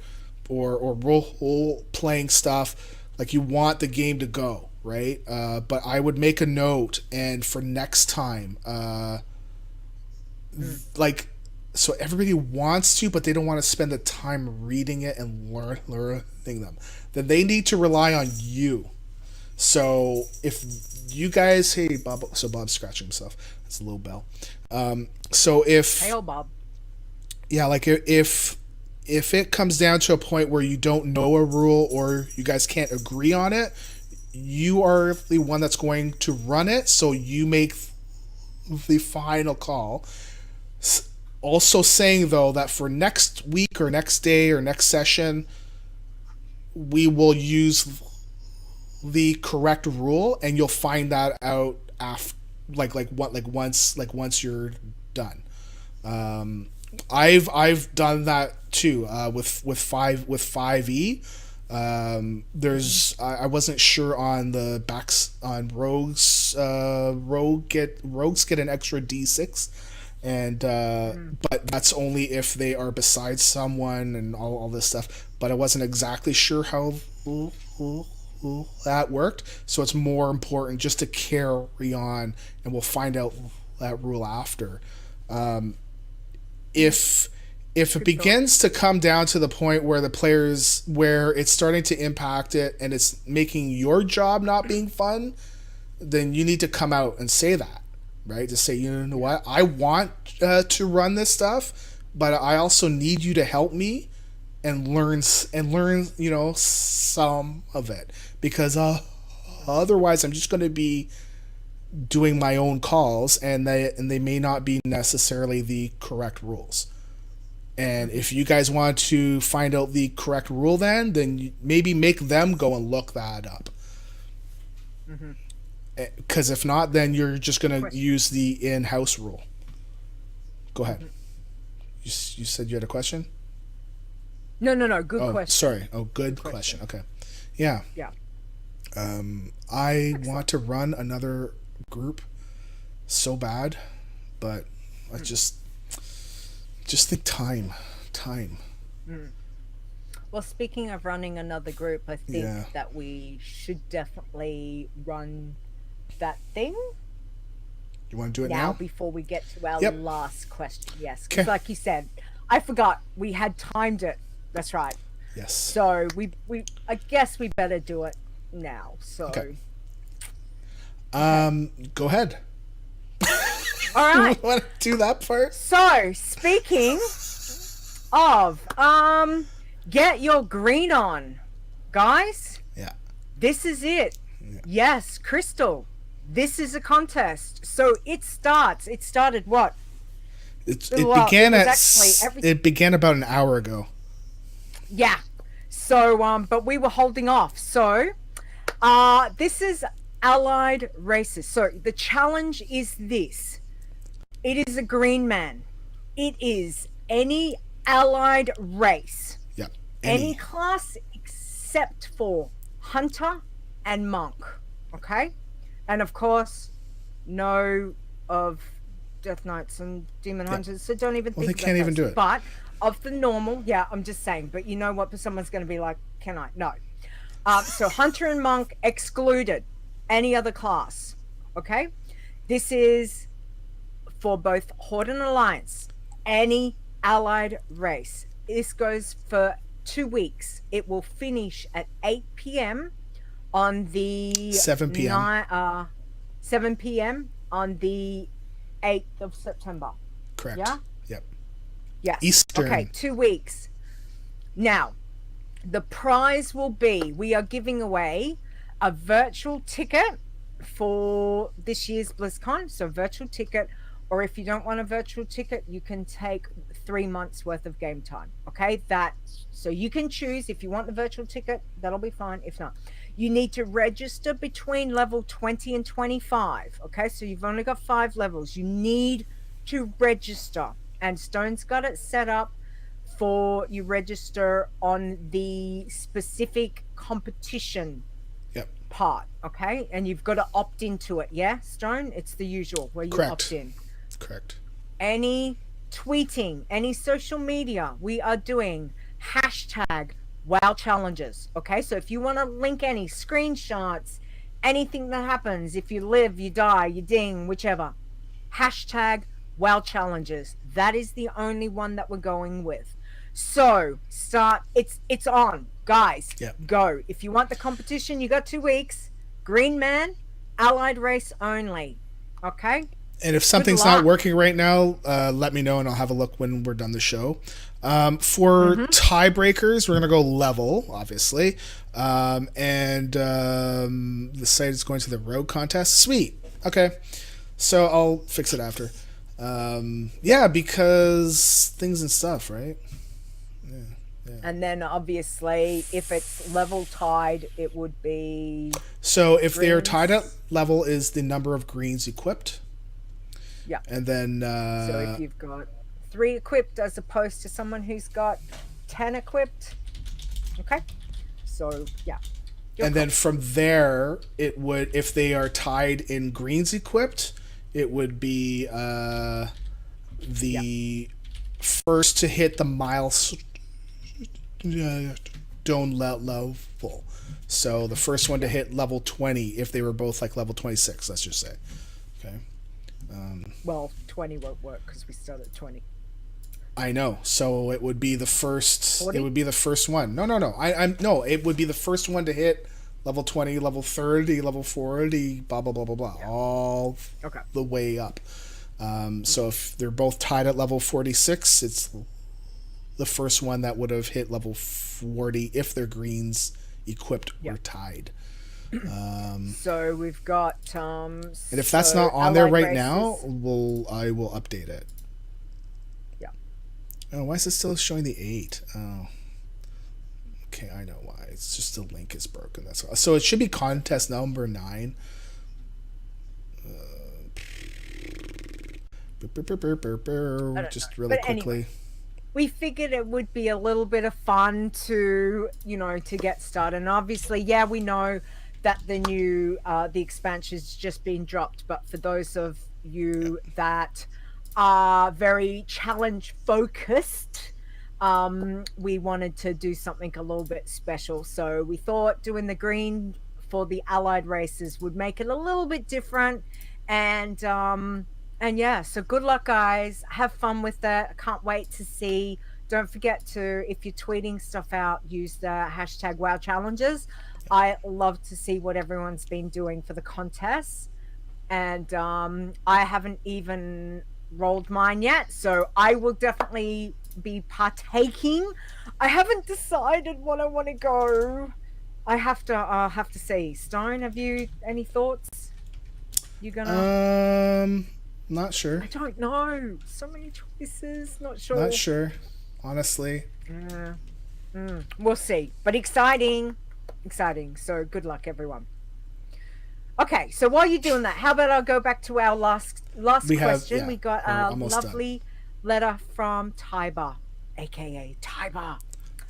role playing stuff, like you want the game to go, right? But I would make a note, and for next time, so everybody wants to, but they don't want to spend the time reading it and learning them. Then they need to rely on you. So if you guys, hey Bob, so Bob's scratching himself. That's a little bell. So if hey, Bob, yeah, like if it comes down to a point where you don't know a rule or you guys can't agree on it, you are the one that's going to run it. So you make the final call. Also saying though that for next week or next day or next session, we will use the correct rule, and you'll find that out after, once you're done. I've done that too with 5e. There's I wasn't sure on the backs on rogues. Rogues get an extra d6, and but that's only if they are beside someone and all this stuff. But I wasn't exactly sure how that worked, so it's more important just to carry on, and we'll find out that rule after. If it begins to come down to the point where where it's starting to impact it and it's making your job not being fun, then you need to come out and say that, right? To say, you know what, I want to run this stuff, but I also need you to help me and learn some of it, because otherwise I'm just going to be doing my own calls, and they may not be necessarily the correct rules. And if you guys want to find out the correct rule, then maybe make them go and look that up. Because if not, then you're just going to use the in-house rule. Go ahead. You said you had a question? No. Good question. Sorry. Good question. Okay. Yeah. Yeah. I want to run another group so bad, but I just think time. Well, speaking of running another group, I think that we should definitely run that thing. You want to do it now? Before we get to our last question. Yes, because like you said, I forgot we had timed it. That's right. Yes. So we I guess we better do it now. So okay. Go ahead. All right. You want to do that first? So, speaking of, get your green on, guys. Yeah. This is it. Yeah. Yes, Crystal. This is a contest. So it starts. It started what? It began about an hour ago. Yeah. So, but we were holding off. So, this is allied races. So the challenge is this. It is a green man. It is any allied race. Yeah. Any class except for hunter and monk. Okay? And of course, no of Death Knights and Demon Hunters. So don't even think they can't even do it. But of the normal, I'm just saying. But you know what? Someone's going to be like, can I? No. So hunter and monk excluded. Any other class. Okay? This is for both Horde and Alliance. Any allied race. This goes for 2 weeks. It will finish at 8 p.m. on the 7 p.m. 7 p.m. on the 8th of September. Correct. Yeah? Yep. Yes. Eastern. Okay, 2 weeks. Now, the prize will be, we are giving away a virtual ticket for this year's BlizzCon. So virtual ticket, or if you don't want a virtual ticket, you can take 3 months worth of game time. Okay, so you can choose if you want the virtual ticket, that'll be fine. If not, you need to register between level 20 and 25. Okay, so you've only got 5 levels. You need to register, and Stone's got it set up for you register on the specific competition part, okay? And you've got to opt into it, yeah, Stone? It's the usual where you opt in. Correct. Any tweeting, any social media, we are doing hashtag WoW challenges, okay? So if you want to link any screenshots, anything that happens, if you live, you die, you ding, whichever, hashtag WoW challenges. That is the only one that we're going with. So it's on, guys. Go. If you want the competition, you got 2 weeks. Green man, allied race only. Okay. And if something's not working right now, let me know and I'll have a look when we're done the show. For tiebreakers, we're gonna go level, obviously, and the site is going to the rogue contest. Sweet. Okay, so I'll fix it after. Yeah, because things and stuff, right? And then obviously, if it's level tied, it would be So if they are tied at greens. level, is the number of greens equipped, Yeah. and then So if you've got 3 equipped as opposed to someone who's got 10 equipped, okay. So yeah, and then from there, it would, if they are tied in greens equipped, it would be the first to hit the milestone level. So the first one to hit level 20, if they were both like level 26, let's just say. Okay. Well, 20 won't work because we start at 20. I know. So it would be the first. 40? It would be the first one. No, no, no. I'm no. It would be the first one to hit level 20, level 30, level 40, blah blah blah blah blah, all Okay. the way up. So if they're both tied at level 46, it's the first one that would have hit level 40 if their greens equipped were tied. So we've got And if that's not on there right now, I will update it. Yeah. Oh, why is it still showing the 8? Oh. Okay, I know why. It's just the link is broken. That's all. So it should be contest number 9. Just really quickly. Anyway, we figured it would be a little bit of fun to, to get started. And obviously, yeah, we know that the expansion's just been dropped. But for those of you that are very challenge focused, we wanted to do something a little bit special. So we thought doing the green for the allied races would make it a little bit different. And yeah, so good luck, guys. Have fun with that. I can't wait to see. Don't forget to, if you're tweeting stuff out, use the hashtag WoW Challenges. I love to see what everyone's been doing for the contests. And I haven't even rolled mine yet, so I will definitely be partaking. I haven't decided what I want to go. I have to see. Stone, have you any thoughts? You gonna? Not sure. I don't know. So many choices. Not sure. Not sure, honestly. We'll see. But exciting. So good luck, everyone. Okay, so while you're doing that, how about I go back to our last question? We got a lovely letter from Tiber, aka Tiber.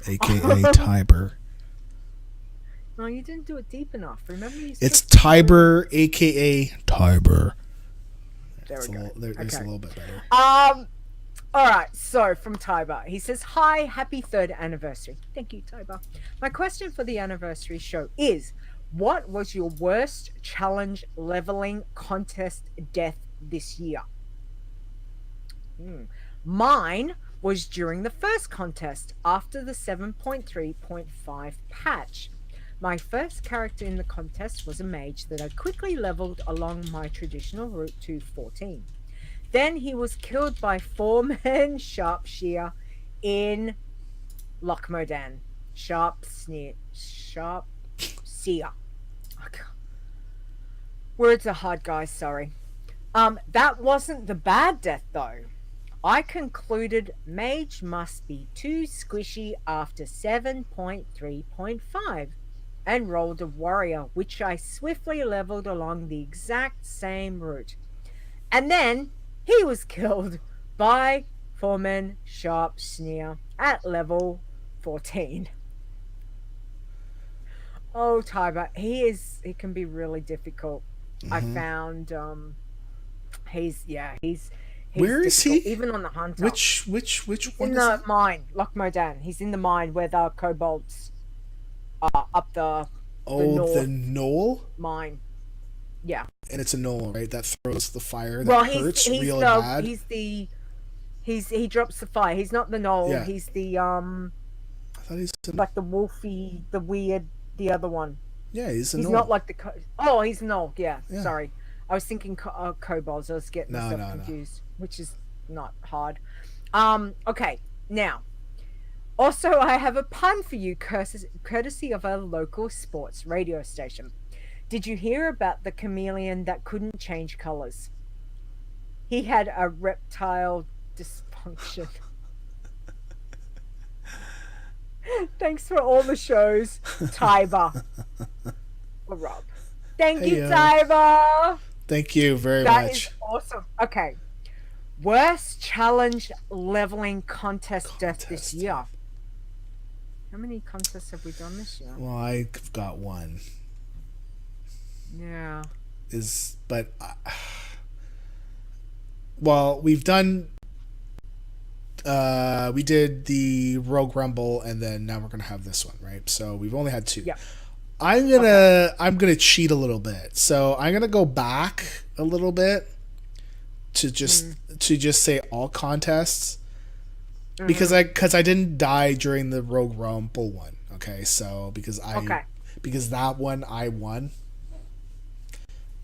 AKA Tiber. No, you didn't do it deep enough. Remember, it's Tiber, aka Tiber. There we go. There's a little bit better. All right. So from Tiber, he says, "Hi, happy 3rd anniversary." Thank you, Tiber. My question for the anniversary show is: what was your worst challenge leveling contest death this year? Mine was during the first contest after the 7.3.5 patch. My first character in the contest was a mage that I quickly leveled along my traditional route to 14. Then he was killed by 4-man Sharpshear in Lochmodan. Sharpseer. Words are hard, guys, sorry. That wasn't the bad death, though. I concluded mage must be too squishy after 7.3.5 and rolled a warrior, which I swiftly leveled along the exact same route. And then he was killed by 4-man Sharpshear at level 14. Oh, Tiber, he can be really difficult. I found he's where is he? Even on the hunter. Which one? In the mine, Lochmodan. He's in the mine where the kobolds are up the north the knoll mine. Yeah. And it's a knoll, right? That throws the fire. That hurts really bad. He drops the fire. He's not the knoll. Yeah. He's the I thought he's like the wolfy, the weird, the other one. Yeah, he's a knoll. He's not like the he's a knoll. Yeah. Sorry, I was thinking kobolds. I was getting myself confused, which is not hard. Okay, now. Also, I have a pun for you, courtesy of a local sports radio station. Did you hear about the chameleon that couldn't change colors? he had a reptile dysfunction. Thanks for all the shows, Tiber. Or Rob. Thank Hey, you, Tiber. thank you very That is much. awesome. Okay. Worst challenge leveling contest death this Contest. year. How many contests have we done this year? Well, I've got one. Yeah. Well, we've done. We did the Rogue Rumble, and then now we're gonna have this one, right? So we've only had two. Yeah. I'm gonna cheat a little bit. So I'm gonna go back a little bit to just say all contests because I didn't die during the Rogue Rumble one. Okay, so because that one I won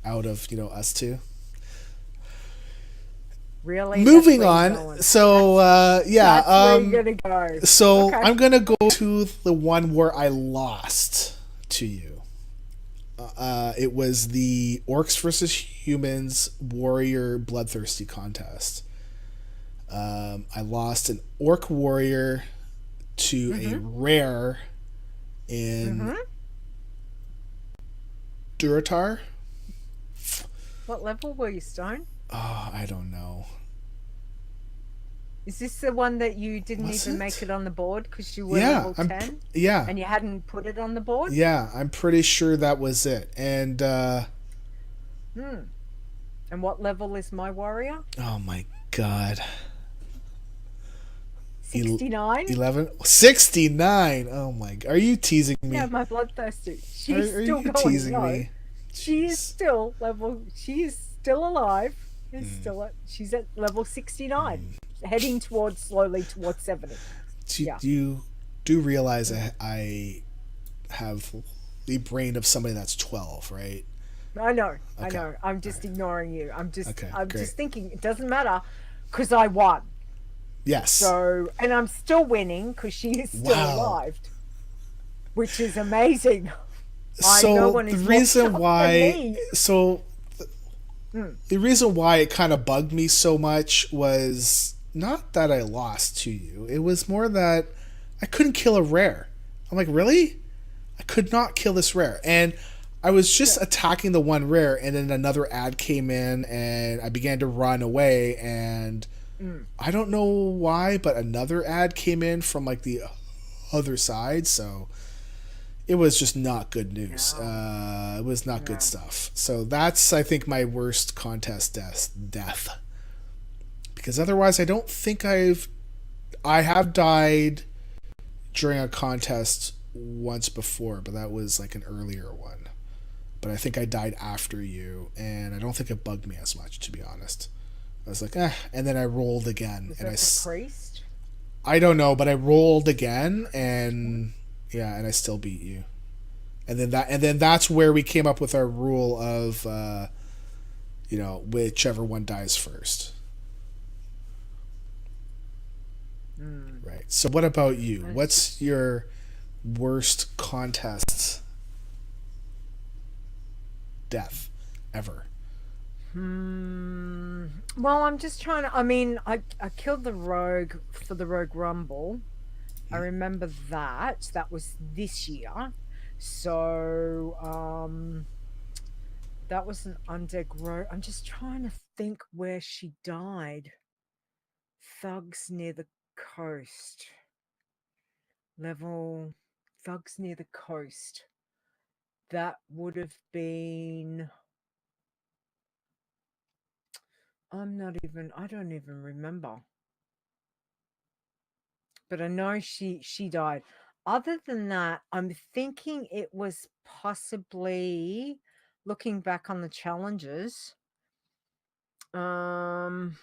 out of us two. Really? Moving on. So yeah, That's where you're gonna go. so Okay. I'm gonna go to the one where I lost to you. It was the Orcs versus Humans Warrior Bloodthirsty contest. I lost an Orc Warrior to a rare in Duratar. What level were you, Stone? Oh, I don't know. Is this the one that you didn't Was even it? make it on the board because you were Yeah, level 10 yeah, and you hadn't put it on the board? yeah. I'm pretty sure that was it. And And what level is my warrior? oh my god. 69? 69. Oh my god. Are you teasing me? Yeah, my bloodthirsty. She's Are still you going. teasing No. me? She is Jeez. still level. She is still alive. She's at level 69, heading slowly towards 70. You do realize I have the brain of somebody that's 12, right? I know. I Okay. know. I'm just ignoring you. I'm just great. just thinking it doesn't matter because I won. Yes. So, and I'm still winning because she is still Wow. alive, which is amazing. So no one the is more reason shocked than why me. the reason why it kind of bugged me so much was not that I lost to you. It was more that I couldn't kill a rare. I'm like, really? I could not kill this rare. And I was just attacking the one rare, and then another ad came in, and I began to run away, and I don't know why, but another ad came in from like the other side, so it was just not good news. It was not good stuff. So that's, I think, my worst contest death. Because otherwise, I don't think I have died during a contest once before, but that was like an earlier one. But I think I died after you, and I don't think it bugged me as much, to be honest. I was like, and then I rolled again, Was and that the priest? I don't know, but I rolled again, and yeah, and I still beat you. And then that's where we came up with our rule of, whichever one dies first. Right. So what about you? What's your worst contest death ever? Well, I'm just trying to. I mean, I killed the rogue for the Rogue Rumble. I remember that. That was this year. So, that was an undead rogue. I'm just trying to think where she died. Thugs near the coast. Thugs near the coast. That would have been. I don't even remember. But I know she died. Other than that, I'm thinking it was possibly looking back on the challenges. Maybe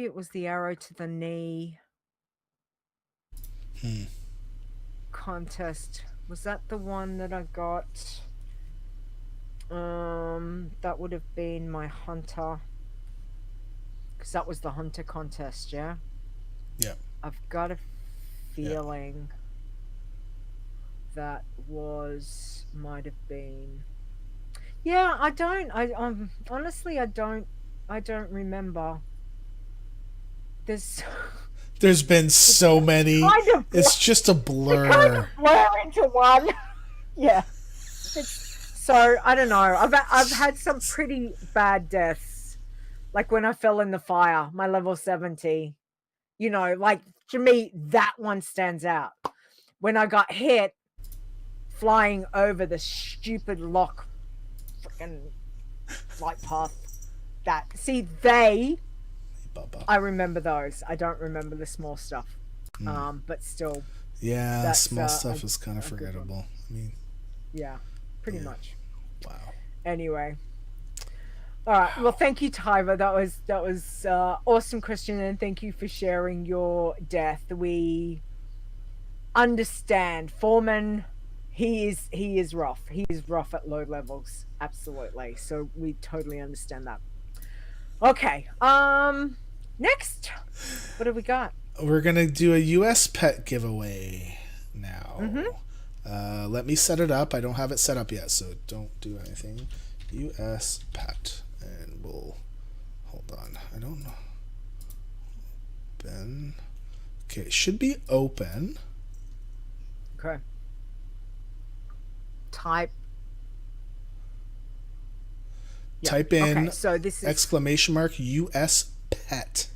it was the arrow to the knee contest. Was that the one that I got? That would have been my hunter. Because that was the hunter contest, yeah? Yeah. I've got a feeling that might have been. Yeah, I don't. I honestly, I don't remember. There's There's been so many. kind of It's just a they kind blur. of blur into one. Yeah. It's so I don't know. I've had some pretty bad deaths. Like when I fell in the fire, my level 70. You know, like to me, that one stands out. When I got hit flying over the stupid lock freaking flight path. That see Bubba. I remember those. I don't remember the small stuff. But still, Yeah, that's small stuff is kind of a good one. forgettable. I mean, Yeah, pretty yeah. much. Wow. Anyway, all right. Well, thank you, Tiber. That was awesome, Christian, and thank you for sharing your death. We understand Foreman. He is rough. He is rough at low levels. Absolutely. So we totally understand that. Okay. Next, what have we got? We're gonna do a U.S. pet giveaway now. Let me set it up. I don't have it set up yet, so don't do anything. U.S. pet, and we'll hold on. I don't know. Open. Okay, it should be open. Okay. Type. Yeah. Type in Okay, so this is exclamation mark U.S. pet.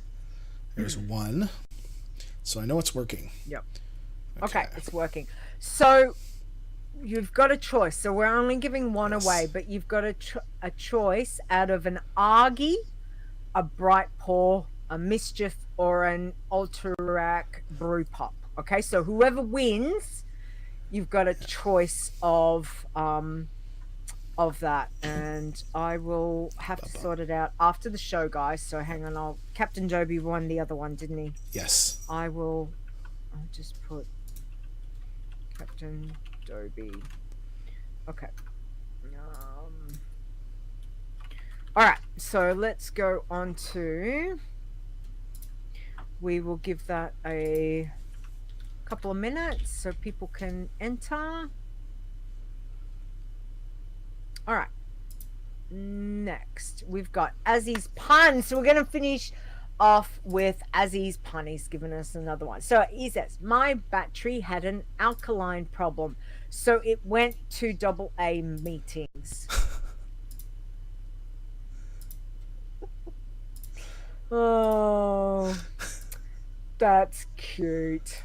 There's one. So I know it's working. Yep. Okay, it's working. So you've got a choice. So we're only giving one away, but you've got a choice out of an Argy, a Bright Paw, a Mischief, or an Alterac Brew Pop. Okay, so whoever wins, you've got a choice of that, and I will have to sort it out after the show, guys. So hang on, Captain Joby won the other one, didn't he? Yes. I'll just put Captain Doby. Okay. All right, so let's go on to. We will give that a couple of minutes so people can enter. All right. Next, we've got Azzy's pun. So we're going to finish off with Azzy's pun. He's given us another one. So he says, my battery had an alkaline problem, so it went to AA meetings. Oh, that's cute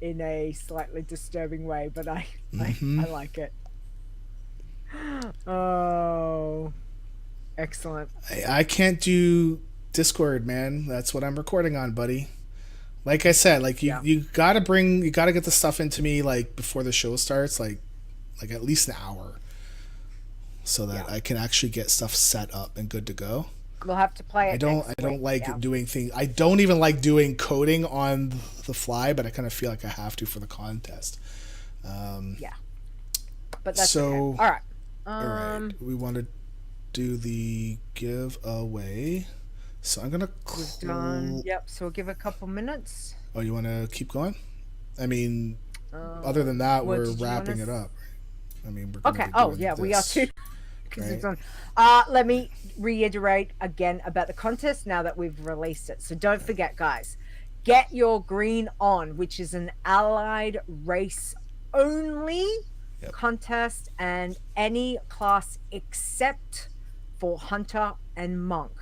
in a slightly disturbing way, but I like it. Oh, excellent. I can't do Discord, man. That's what I'm recording on, buddy. Like I said, like you gotta get the stuff into me like before the show starts, like at least an hour, so that I can actually get stuff set up and good to go. We'll have to play it. I don't like doing things. I don't even like doing coding on the fly, but I kind of feel like I have to for the contest. Yeah, but that's so okay. All right. All right, we want to do the giveaway. So I'm gonna done. Yep. So we'll give a couple minutes. Oh, you want to keep going? I mean, other than that, we're wrapping it up. I mean, we're okay. Oh yeah, we are too. Right. Let me reiterate again about the contest now that we've released it. So don't forget, guys, get your green on, which is an allied race only contest, and any class except for hunter and monk.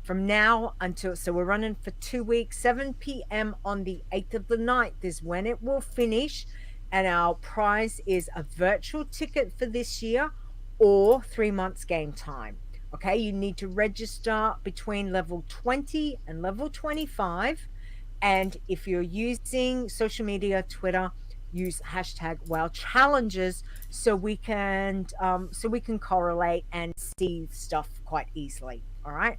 From now until, so we're running for 2 weeks, 7 p.m. on the 8th of the 9th is when it will finish. And our prize is a virtual ticket for this year or 3 months game time. Okay, you need to register between level 20 and level 25. And if you're using social media, Twitter, use hashtag WoW challenges so we can correlate and see stuff quite easily. All right.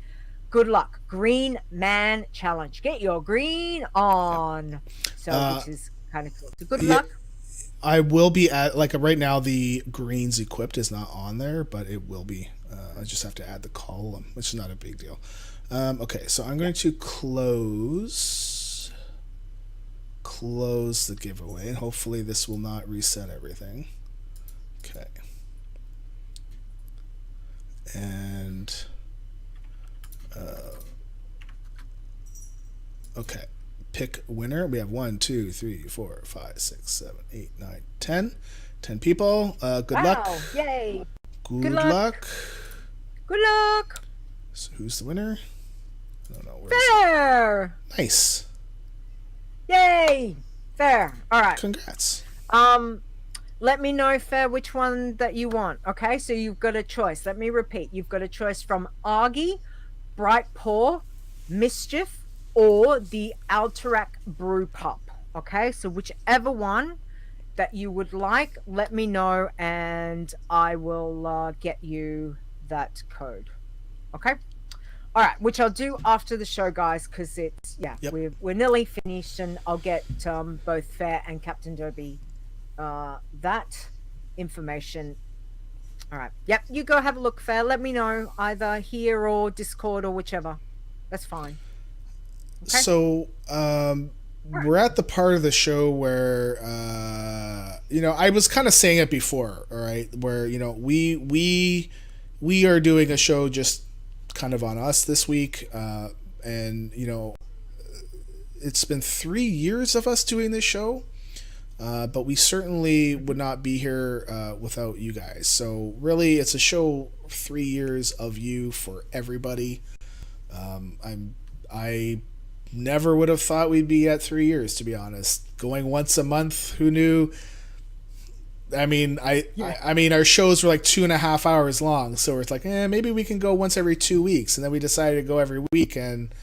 Good luck. Green Man Challenge. Get your green on. So which is kind of cool. So good luck. I will be at, like, right now the greens equipped is not on there, but it will be. I just have to add the column, which is not a big deal. Okay, so I'm going to close the giveaway, and hopefully this will not reset everything. Okay. And okay, pick winner. We have 1, 2, 3, 4, 5, 6, 7, 8, 9, 10. 10 people. Good luck. Wow! Yay! Good luck. Good luck. So who's the winner? I don't know. Fair. Nice. Yay! Fair. All right. Congrats. Let me know, Fair, which one that you want. Okay, so you've got a choice. Let me repeat. You've got a choice from Argy, Bright Paw, Mischief, or the Alterac Brew Pup. Okay, so whichever one that you would like, let me know, and I will get you that code. Okay. All right, which I'll do after the show, guys, because it's we're nearly finished, and I'll get both Fair and Captain Derby that information. All right. Yep, you go have a look, Fair. Let me know either here or Discord or whichever. That's fine. Okay? So we're at the part of the show where I was kind of saying it before, all right, where we are doing a show just kind of on us this week, and it's been 3 years of us doing this show, but we certainly would not be here without you guys. So really, it's a show 3 years of you for everybody. I never would have thought we'd be at 3 years, to be honest. Going once a month, who knew? I mean, I mean, our shows were like 2.5 hours long, so it's like, maybe we can go once every 2 weeks, and then we decided to go every week, and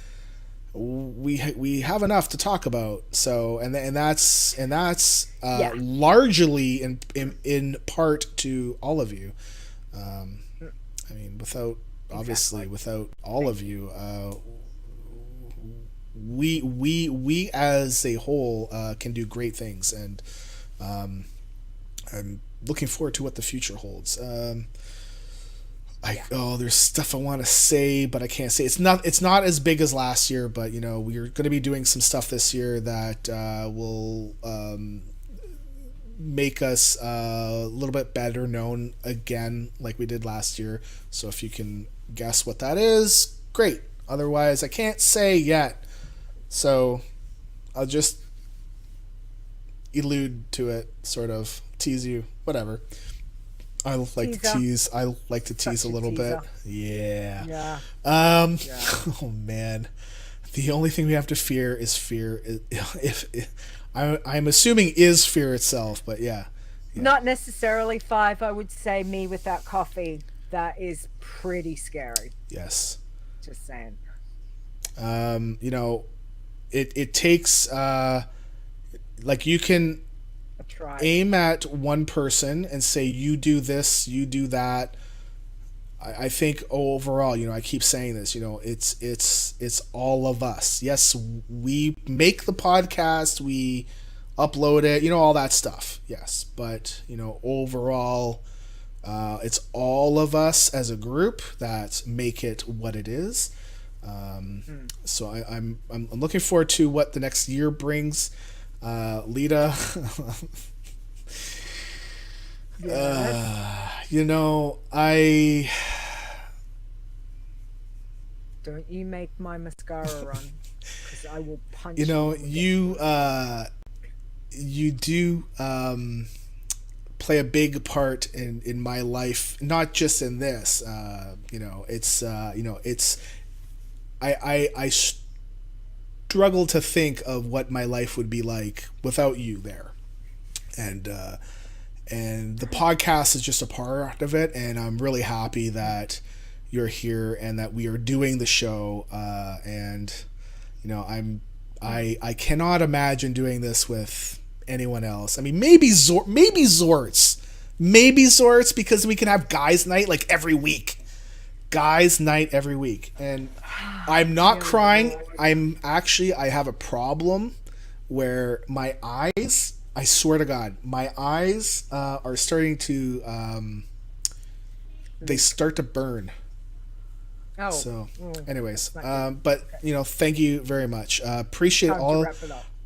we have enough to talk about. So, and that's largely in part to all of you. I mean, without all of you, we as a whole can do great things, and I'm looking forward to what the future holds. There's stuff I want to say, but I can't say. It's not as big as last year, but we're going to be doing some stuff this year that will make us a little bit better known again, like we did last year. So if you can guess what that is, great. Otherwise, I can't say yet. So I'll just allude to it, sort of tease you, whatever. I like to tease. I like to tease a little bit. Yeah. Oh man, the only thing we have to fear is fear. If I'm assuming is fear itself, but yeah. Not necessarily 5. I would say me without coffee. That is pretty scary. Yes. Just saying. It takes like you can aim at one person and say, you do this, you do that. I think overall, I keep saying this, it's all of us. Yes, we make the podcast, we upload it, all that stuff. Yes, but overall, it's all of us as a group that make it what it is. So I'm looking forward to what the next year brings. Leeta, I don't you make my mascara run, because I will punch you do play a big part in my life, not just in this. I struggle to think of what my life would be like without you there, and the podcast is just a part of it, and I'm really happy that you're here and that we are doing the show, and I cannot imagine doing this with anyone else. I mean, maybe Zorts, because we can have guys night like every week. Guys night every week, and I'm not crying. I have a problem where my eyes, I swear to God, my eyes are starting to they start to burn. Oh. So anyways, but thank you very much. Appreciate all.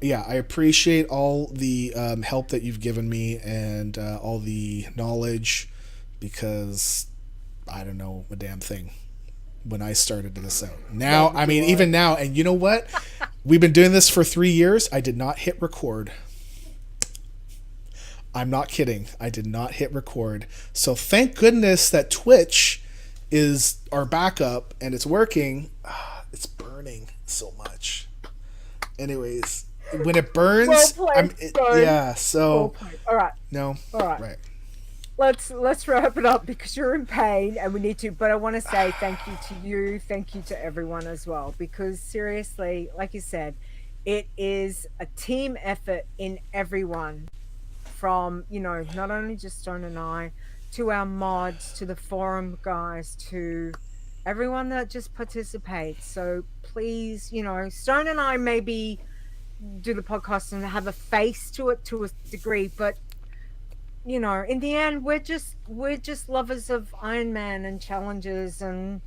Yeah, I appreciate all the help that you've given me, and all the knowledge, because I don't know a damn thing when I started this out. Now, I mean, even now, and you know what? We've been doing this for 3 years. I did not hit record. I'm not kidding. I did not hit record. So thank goodness that Twitch is our backup and it's working. It's burning so much. Anyways, when it burns, yeah. So all right. No. All right. Right. Let's wrap it up because you're in pain and we need to. But I want to say thank you to you, thank you to everyone as well. Because seriously, like you said, it is a team effort in everyone. From not only just Stone and I, to our mods, to the forum guys, to everyone that just participates. So please, Stone and I maybe do the podcast and have a face to it to a degree, but in the end, we're just lovers of Iron Man and challenges and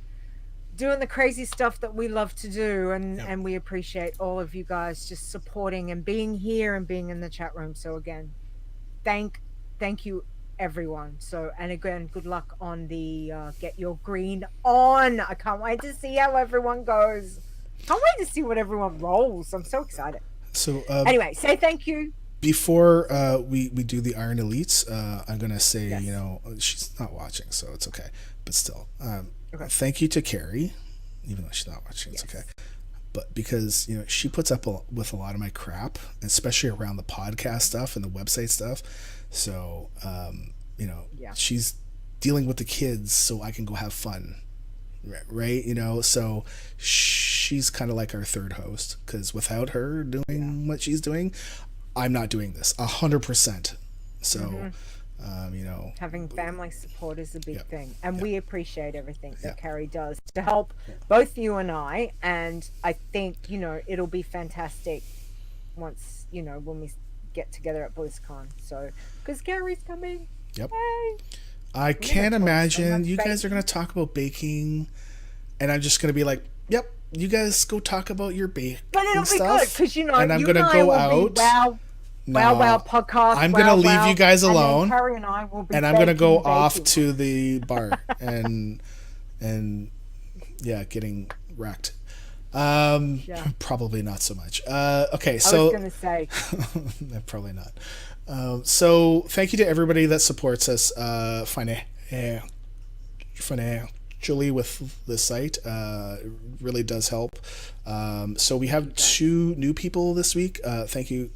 doing the crazy stuff that we love to do, and we appreciate all of you guys just supporting and being here and being in the chat room. So again, thank you everyone. So, and again, good luck on the get your green on. I can't wait to see how everyone goes. Can't wait to see what everyone rolls. I'm so excited. So anyway, say thank you. Before we do the Iron Elites, I'm gonna say, Yes. she's not watching, so it's okay. But still, Okay. thank you to Carrie, even though she's not watching, it's okay. But because she puts up with a lot of my crap, especially around the podcast stuff and the website stuff. So she's dealing with the kids, so I can go have fun, right? So she's kind of like our third host, because without her doing what she's doing, I'm not doing this 100%. So, having family support is a big thing, and we appreciate everything that Carrie does to help both you and I. And I think it'll be fantastic once when we get together at BlizzCon. So, because Carrie's coming. Yep. Hey. I can't imagine you guys are going to talk about baking, and I'm just going to be like, "Yep, you guys go talk about your baking But it'll be stuff." good because and I'm going to go out. Wow podcast. I'm gonna leave you guys alone, and Carrie and I will be. And I'm gonna go baking. off to the bar and getting wrecked. Probably not so much. Okay, so I was gonna say probably not. So thank you to everybody that supports us financially with the site. It really does help. So we have 2 new people this week. Thank you.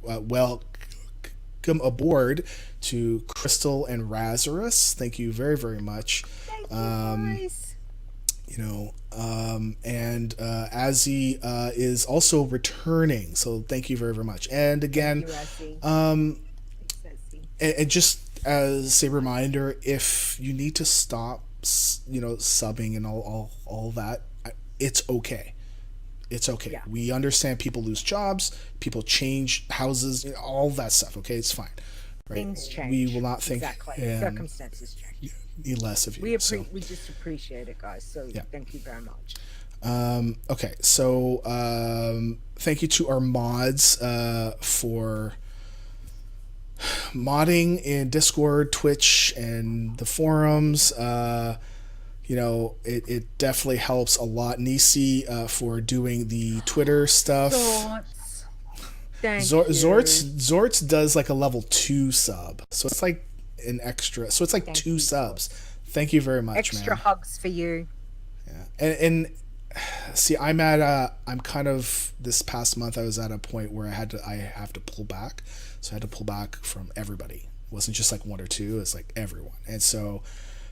Welcome aboard to Crystal and Razarus. Thank you very, very much. Thank you, guys. And Azzy is also returning, so thank you very, very much. And again, and just as a reminder, if you need to stop, subbing and all that, it's okay. It's okay. Yeah. We understand people lose jobs, people change houses, all that stuff. Okay, it's fine. Right? Things change. We will not think circumstances change. Need less of you. We just appreciate it, guys. So thank you very much. Okay, so thank you to our mods for modding in Discord, Twitch, and the forums. It definitely helps a lot. Nisey for doing the Twitter stuff. Zorts does like a level 2 sub, so it's like an extra. So it's like 2 subs. Thank you very much, extra man. hugs for you. Yeah, and see, I'm kind of, this past month I was at a point where I have to pull back. So I had to pull back from everybody. It wasn't just like 1 or 2. It's like everyone, and so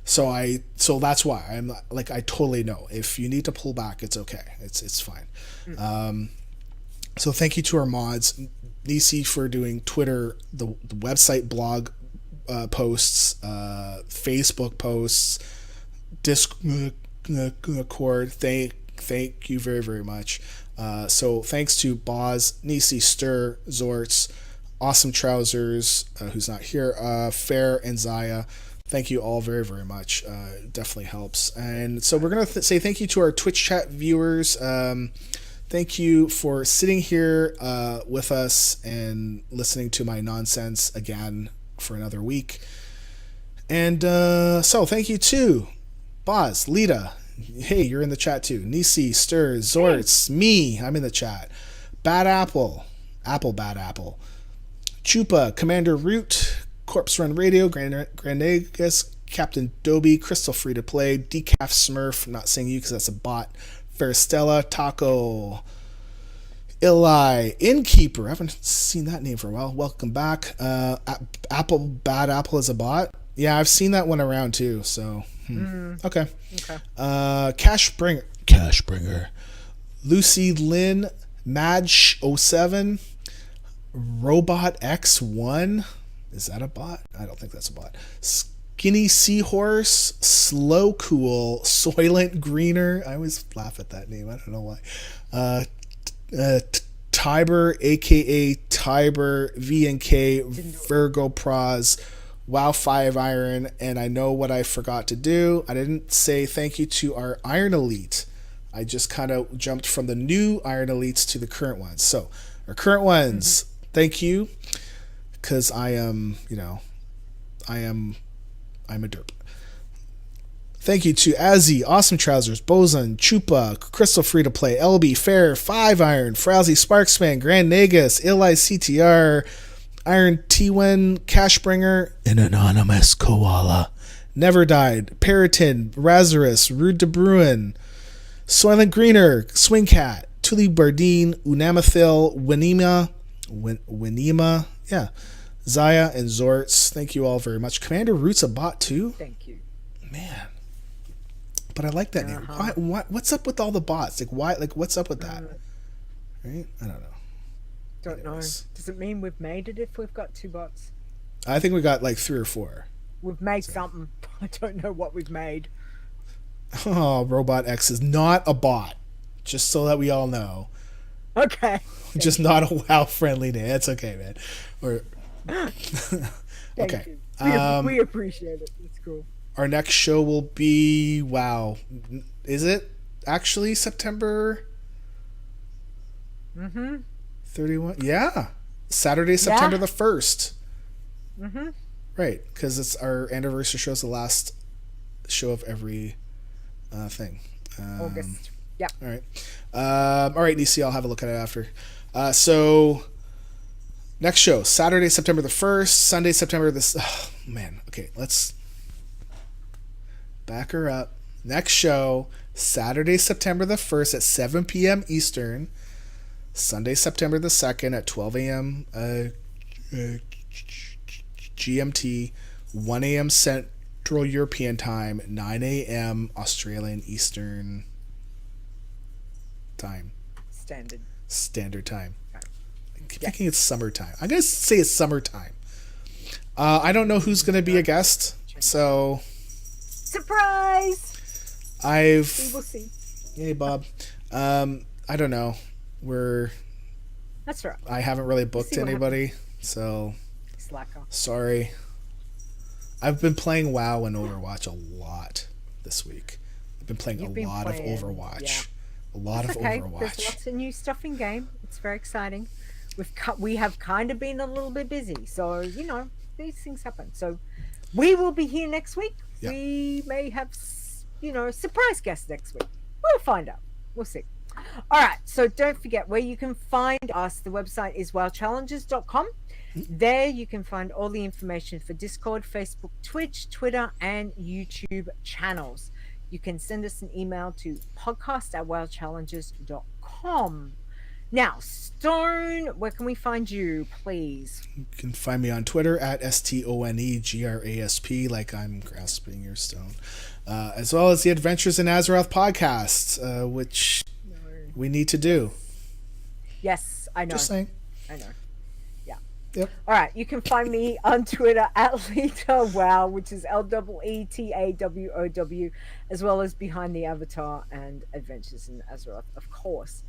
that's why I'm like, I totally know if you need to pull back, it's okay. It's fine. Mm-hmm. So thank you to our mods, Nisey for doing Twitter, the website, blog posts, Facebook posts, Discord. Thank you very, very much. So thanks to Boz, Nisey, Ster, Zorts, Awesome Trousers, who's not here, Fair, and Zaya. Thank you all very, very much. Definitely helps. And so we're going to say thank you to our Twitch chat viewers. Thank you for sitting here with us and listening to my nonsense again for another week. And so thank you to Boz, Leeta, hey, you're in the chat too. Nisey, Ster, Zorts, me, I'm in the chat. Bad Apple, Bad Apple. Chupa, Commander Root, Corpse Run Radio, Grandagus, Captain Dobie, Crystal Free to Play, Decaf Smurf, not saying you because that's a bot. Faristella, Taco, Eli, Innkeeper. I haven't seen that name for a while. Welcome back. Bad Apple is a bot. Yeah, I've seen that one around too. So okay. Cashbringer, Lucy Lynn, Madge07, Robot X1. Is that a bot? I don't think that's a bot. Skinny Seahorse, Slow Cool, Soylent Greener. I always laugh at that name. I don't know why. Tiber, aka Tiber, VNK, Virgo Pros, WoW 5 Iron, and I know what I forgot to do. I didn't say thank you to our Iron Elite. I just kind of jumped from the new Iron Elites to the current ones. So, our current ones, thank you, because I'm a derp. Thank you to Azzy, Awesome Trousers, Bosun, Chupa, Crystal Free to Play, LB, Fair, 5 Iron, Frowsy, Sparksman, Grand Nagus, Ili CTR, Iron T1, Cashbringer, an anonymous koala, Never Died, Periton, Razarus, Rude de Bruin, Soylent Greener, Swing Cat, Tuli Bardine, Unamathil, Winima, yeah, Zaya and Zorts. Thank you all very much. Commander Root's a bot too? Thank you. Man. But I like that name. What's up with all the bots? Like why? Like what's up with that? Right? I don't know. Don't know. Does it mean we've made it if we've got 2 bots? I think we got like 3 or 4. We've made something. I don't know what we've made. Oh, Robot X is not a bot. Just so that we all know. Okay. Just not a WoW friendly name. That's okay, man. Or okay. We appreciate it. It's cool. Our next show will be wow. Is it actually September 31? Yeah. Saturday, September the 1st. Right, because it's our anniversary show. Is the last show of every thing. August. Yeah. All right. All right, Nisey, I'll have a look at it after. So next show, Saturday, September the 1st, Sunday, September this. Oh, man. Okay, let's back her up. Next show, Saturday, September the 1st at 7 p.m. Eastern. Sunday, September the 2nd at 12 a.m. GMT, 1 a.m. Central European Time, 9 a.m. Australian Eastern Time. Standard Time. I keep thinking it's summertime. I'm going to say it's summertime. I don't know who's going to be a guest, so... Surprise! We will see. Hey, Bob. I don't know. That's right. I haven't really booked anybody, so... Slacker. Sorry. I've been playing WoW and Overwatch a lot this week. I've been playing of Overwatch. Yeah. A lot That's of okay. Overwatch. There's lots of new stuff in game. It's very exciting. We have kind of been a little bit busy, so these things happen. So we will be here next week. Yeah. We may have a surprise guest next week. We'll find out. We'll see. All right. So don't forget where you can find us. The website is wowchallenges.com. There you can find all the information for Discord, Facebook, Twitch, Twitter, and YouTube channels. You can send us an email to podcast@wowchallenges.com. Now, Stone, where can we find you, please? You can find me on Twitter at STONEGRASP, like I'm grasping your stone. As well as the Adventures in Azeroth podcast, which we need to do. Yes, I know. Just saying. I know. Yep. All right. You can find me on Twitter at Leeta Wow, which is LEETAWOW, as well as Behind the Avatar and Adventures in Azeroth, of course.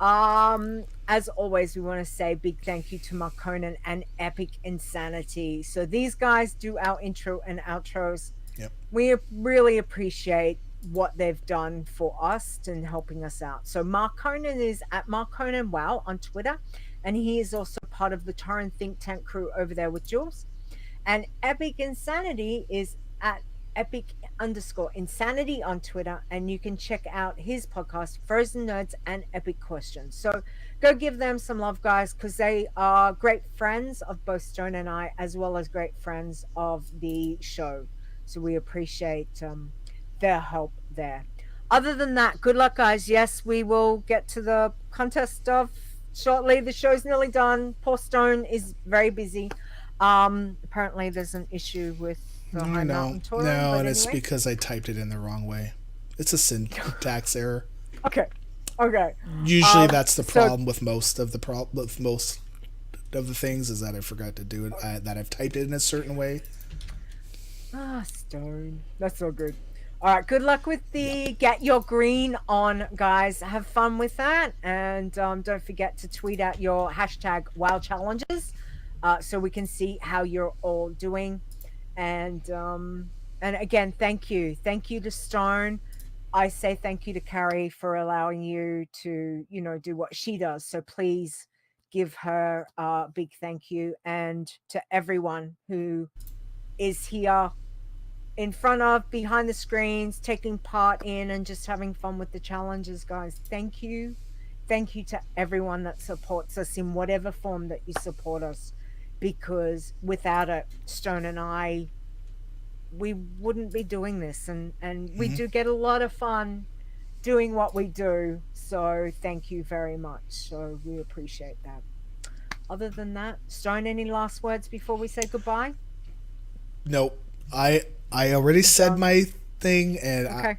As always, we want to say big thank you to Mark Conan and Epic Insanity. So these guys do our intro and outros. Yep. We really appreciate what they've done for us and helping us out. So Mark Conan is at Mark Conan Wow on Twitter. And he is also part of the Torrent Think Tank crew over there with Jules. And Epic Insanity is at epic_insanity on Twitter, and you can check out his podcast, Frozen Nerds and Epic Questions. So go give them some love, guys, because they are great friends of both Stone and I, as well as great friends of the show. So we appreciate their help there. Other than that, good luck, guys. Yes, we will get to the contest stuff shortly. The show's nearly done. Poor Stone is very busy. Apparently there's an issue with the High Mountain Totem. No, but and it's anyway. because I typed it in the wrong way. It's a syntax error. Okay. Usually that's the problem with most of the things, is that I forgot to do it, that I've typed it in a certain way. Stone. That's so good. All right, good luck with the Get Your Green On, guys. Have fun with that. And don't forget to tweet out your hashtag WoW challenges so we can see how you're all doing. And again, thank you. Thank you to Stone. I say thank you to Carrie for allowing you to, do what she does. So please give her a big thank you. And to everyone who is here in front of, behind the screens, taking part in, and just having fun with the challenges, guys. Thank you. Thank you to everyone that supports us in whatever form that you support us, because without it, Stone and I, we wouldn't be doing this, and we do get a lot of fun doing what we do. So thank you very much. So we appreciate that. Other than that, Stone, any last words before we say goodbye? Nope. I already said my thing, and okay.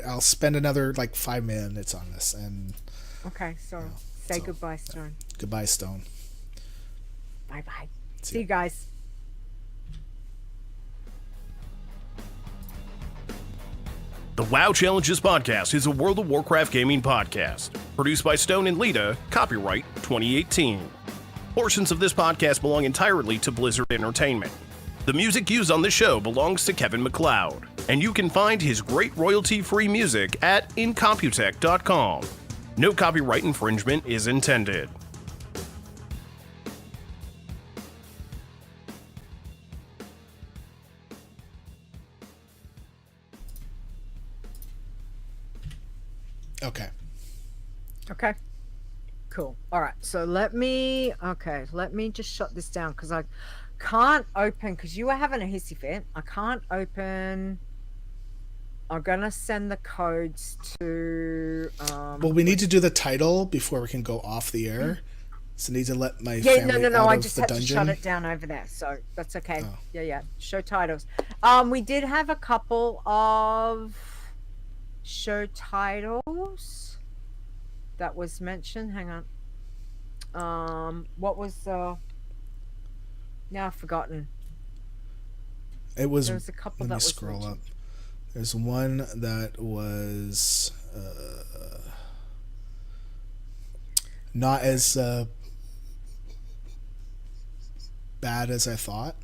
I'll spend another 5 minutes on this. And okay, so say goodbye, Stone. Goodbye, Stone. Bye. See you guys. The WoW Challenges podcast is a World of Warcraft gaming podcast. Produced by Stone and Leeta, copyright 2018. Portions of this podcast belong entirely to Blizzard Entertainment. The music used on this show belongs to Kevin MacLeod, and you can find his great royalty-free music at incomputech.com. No copyright infringement is intended. Okay. Cool. All right. So let me just shut this down because I can't open, because you were having a hissy fit. I can't open. I'm gonna send the codes to. Well, we need to do the title before we can go off the air. So I need to let my family no. out I of just the had dungeon. to shut it down over there, so that's okay. Oh. Yeah. Show titles. We did have a couple of show titles that was mentioned. Hang on. What was now I've forgotten. It was. There was a couple let that me was scroll mentioned. up. There's one that was not as bad as I thought.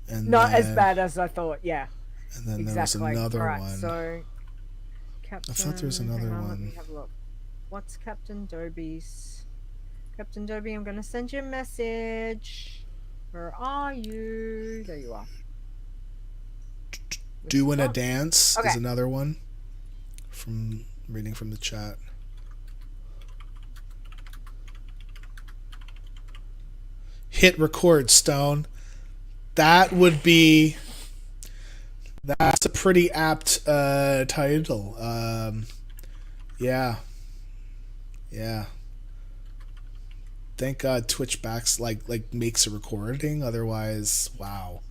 And Not then, as bad as I thought, yeah. And then exactly. there was another right, one. So Captain, I thought there was another one. Let me have a look. What's Captain Dobie's? Captain Dobie, I'm gonna send you a message. Where are you? There you are. Doing a Dance Okay. is another one. From reading from the chat. Hit record, Stone. That's a pretty apt title. Yeah. Thank God Twitch backs makes a recording. Otherwise, wow,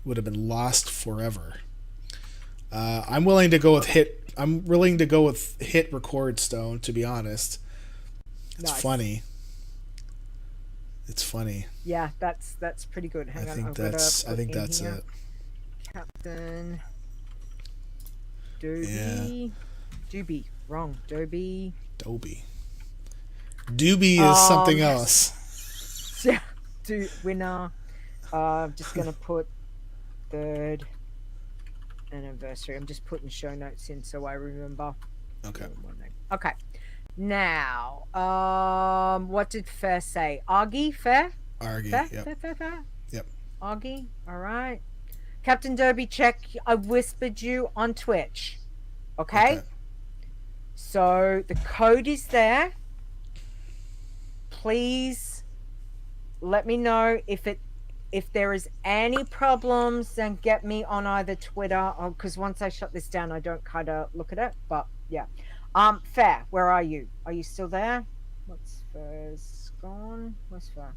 would have been lost forever. I'm willing to go with hit. I'm willing to go with hit record, Stone. To be honest, it's Nice. funny. It's funny. Yeah, that's pretty good. Hang on, I think I've gotta that's put in it. here. Captain Dobie. Yeah. Doobie. Wrong. Dobie. Doobie is something else. Yeah. Winner. I'm just gonna put third anniversary. I'm just putting show notes in so I remember. Okay. Okay. Now, what did Fair say? Argy? Fair? Argy. Fair? Yep. Fair? Yep. Augie. All right. Captain Derby, check. I whispered you on Twitch. Okay? So the code is there. Please let me know if there is any problems, then get me on either Twitter or because once I shut this down, I don't kind of look at it. But yeah. Fair, where are you? Are you still there? What's Fair's gone? Where's Fair?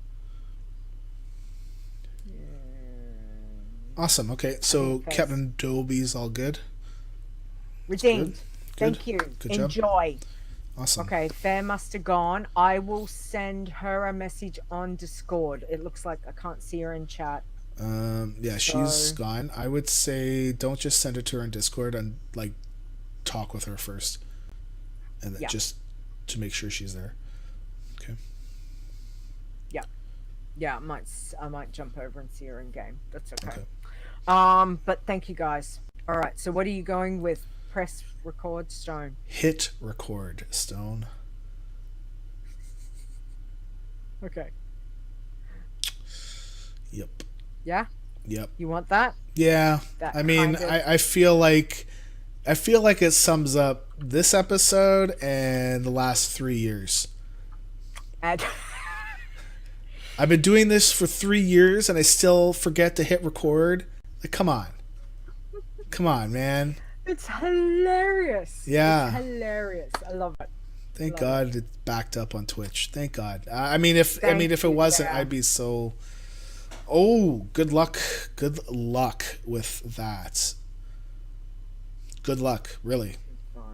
Awesome. Okay, so Captain Dobie's all good. Redeemed. Good. Thank you. Good job. Enjoy. Awesome. Okay, Fair must have gone. I will send her a message on Discord. It looks like I can't see her in chat. Yeah, she's gone. I would say don't just send it to her on Discord and like talk with her first, and then just to make sure she's there. Okay. Yeah, I might jump over and see her in game. That's okay. But thank you guys. All right, so what are you going with? Press record, Stone. Hit record, Stone. Okay. Yep. Yeah? Yep. You want that? Yeah. That I mean, kind of... I feel like it sums up this episode and the last 3 years. And... I've been doing this for 3 years and I still forget to hit record. Like, come on. Come on, man. It's hilarious. Yeah. It's hilarious. I love it. Thank God it's backed up on Twitch. Thank God. I mean, if it wasn't, I'd be so. Oh, good luck. Good luck with that. Good luck, really.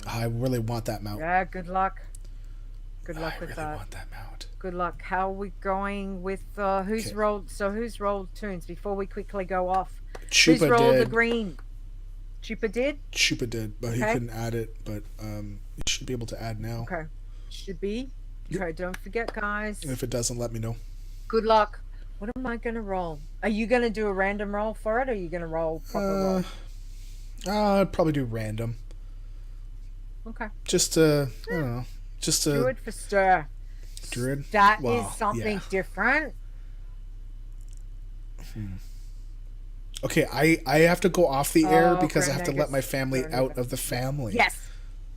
I really want that mount. Yeah, good luck. Good luck with that. I really that. want that mount. Good luck. How are we going with who's rolled? So who's rolled tunes before we quickly go off? Who's rolled the green? Chupa did? Chupa did, but he couldn't add it. But you should be able to add now. Okay. Should be. Okay, don't forget, guys. And if it doesn't, let me know. Good luck. What am I going to roll? Are you going to do a random roll for it, or are you going to roll proper roll? I'd probably do random. Okay. Just to, I don't know. Just to... Druid for Ster. Druid? That is something different. Okay, I have to go off the air because I have to let my family out of the family. Yes.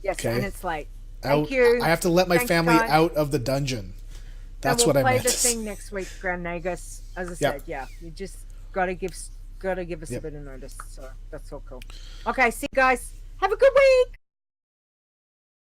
Okay. And it's like, thank out, you. I have to let my family out of the dungeon. That's what I meant. We'll play the thing next week, Grand Nagus. As I said, you just gotta give us a bit of notice. So that's all cool. Okay, see you guys. Have a good week.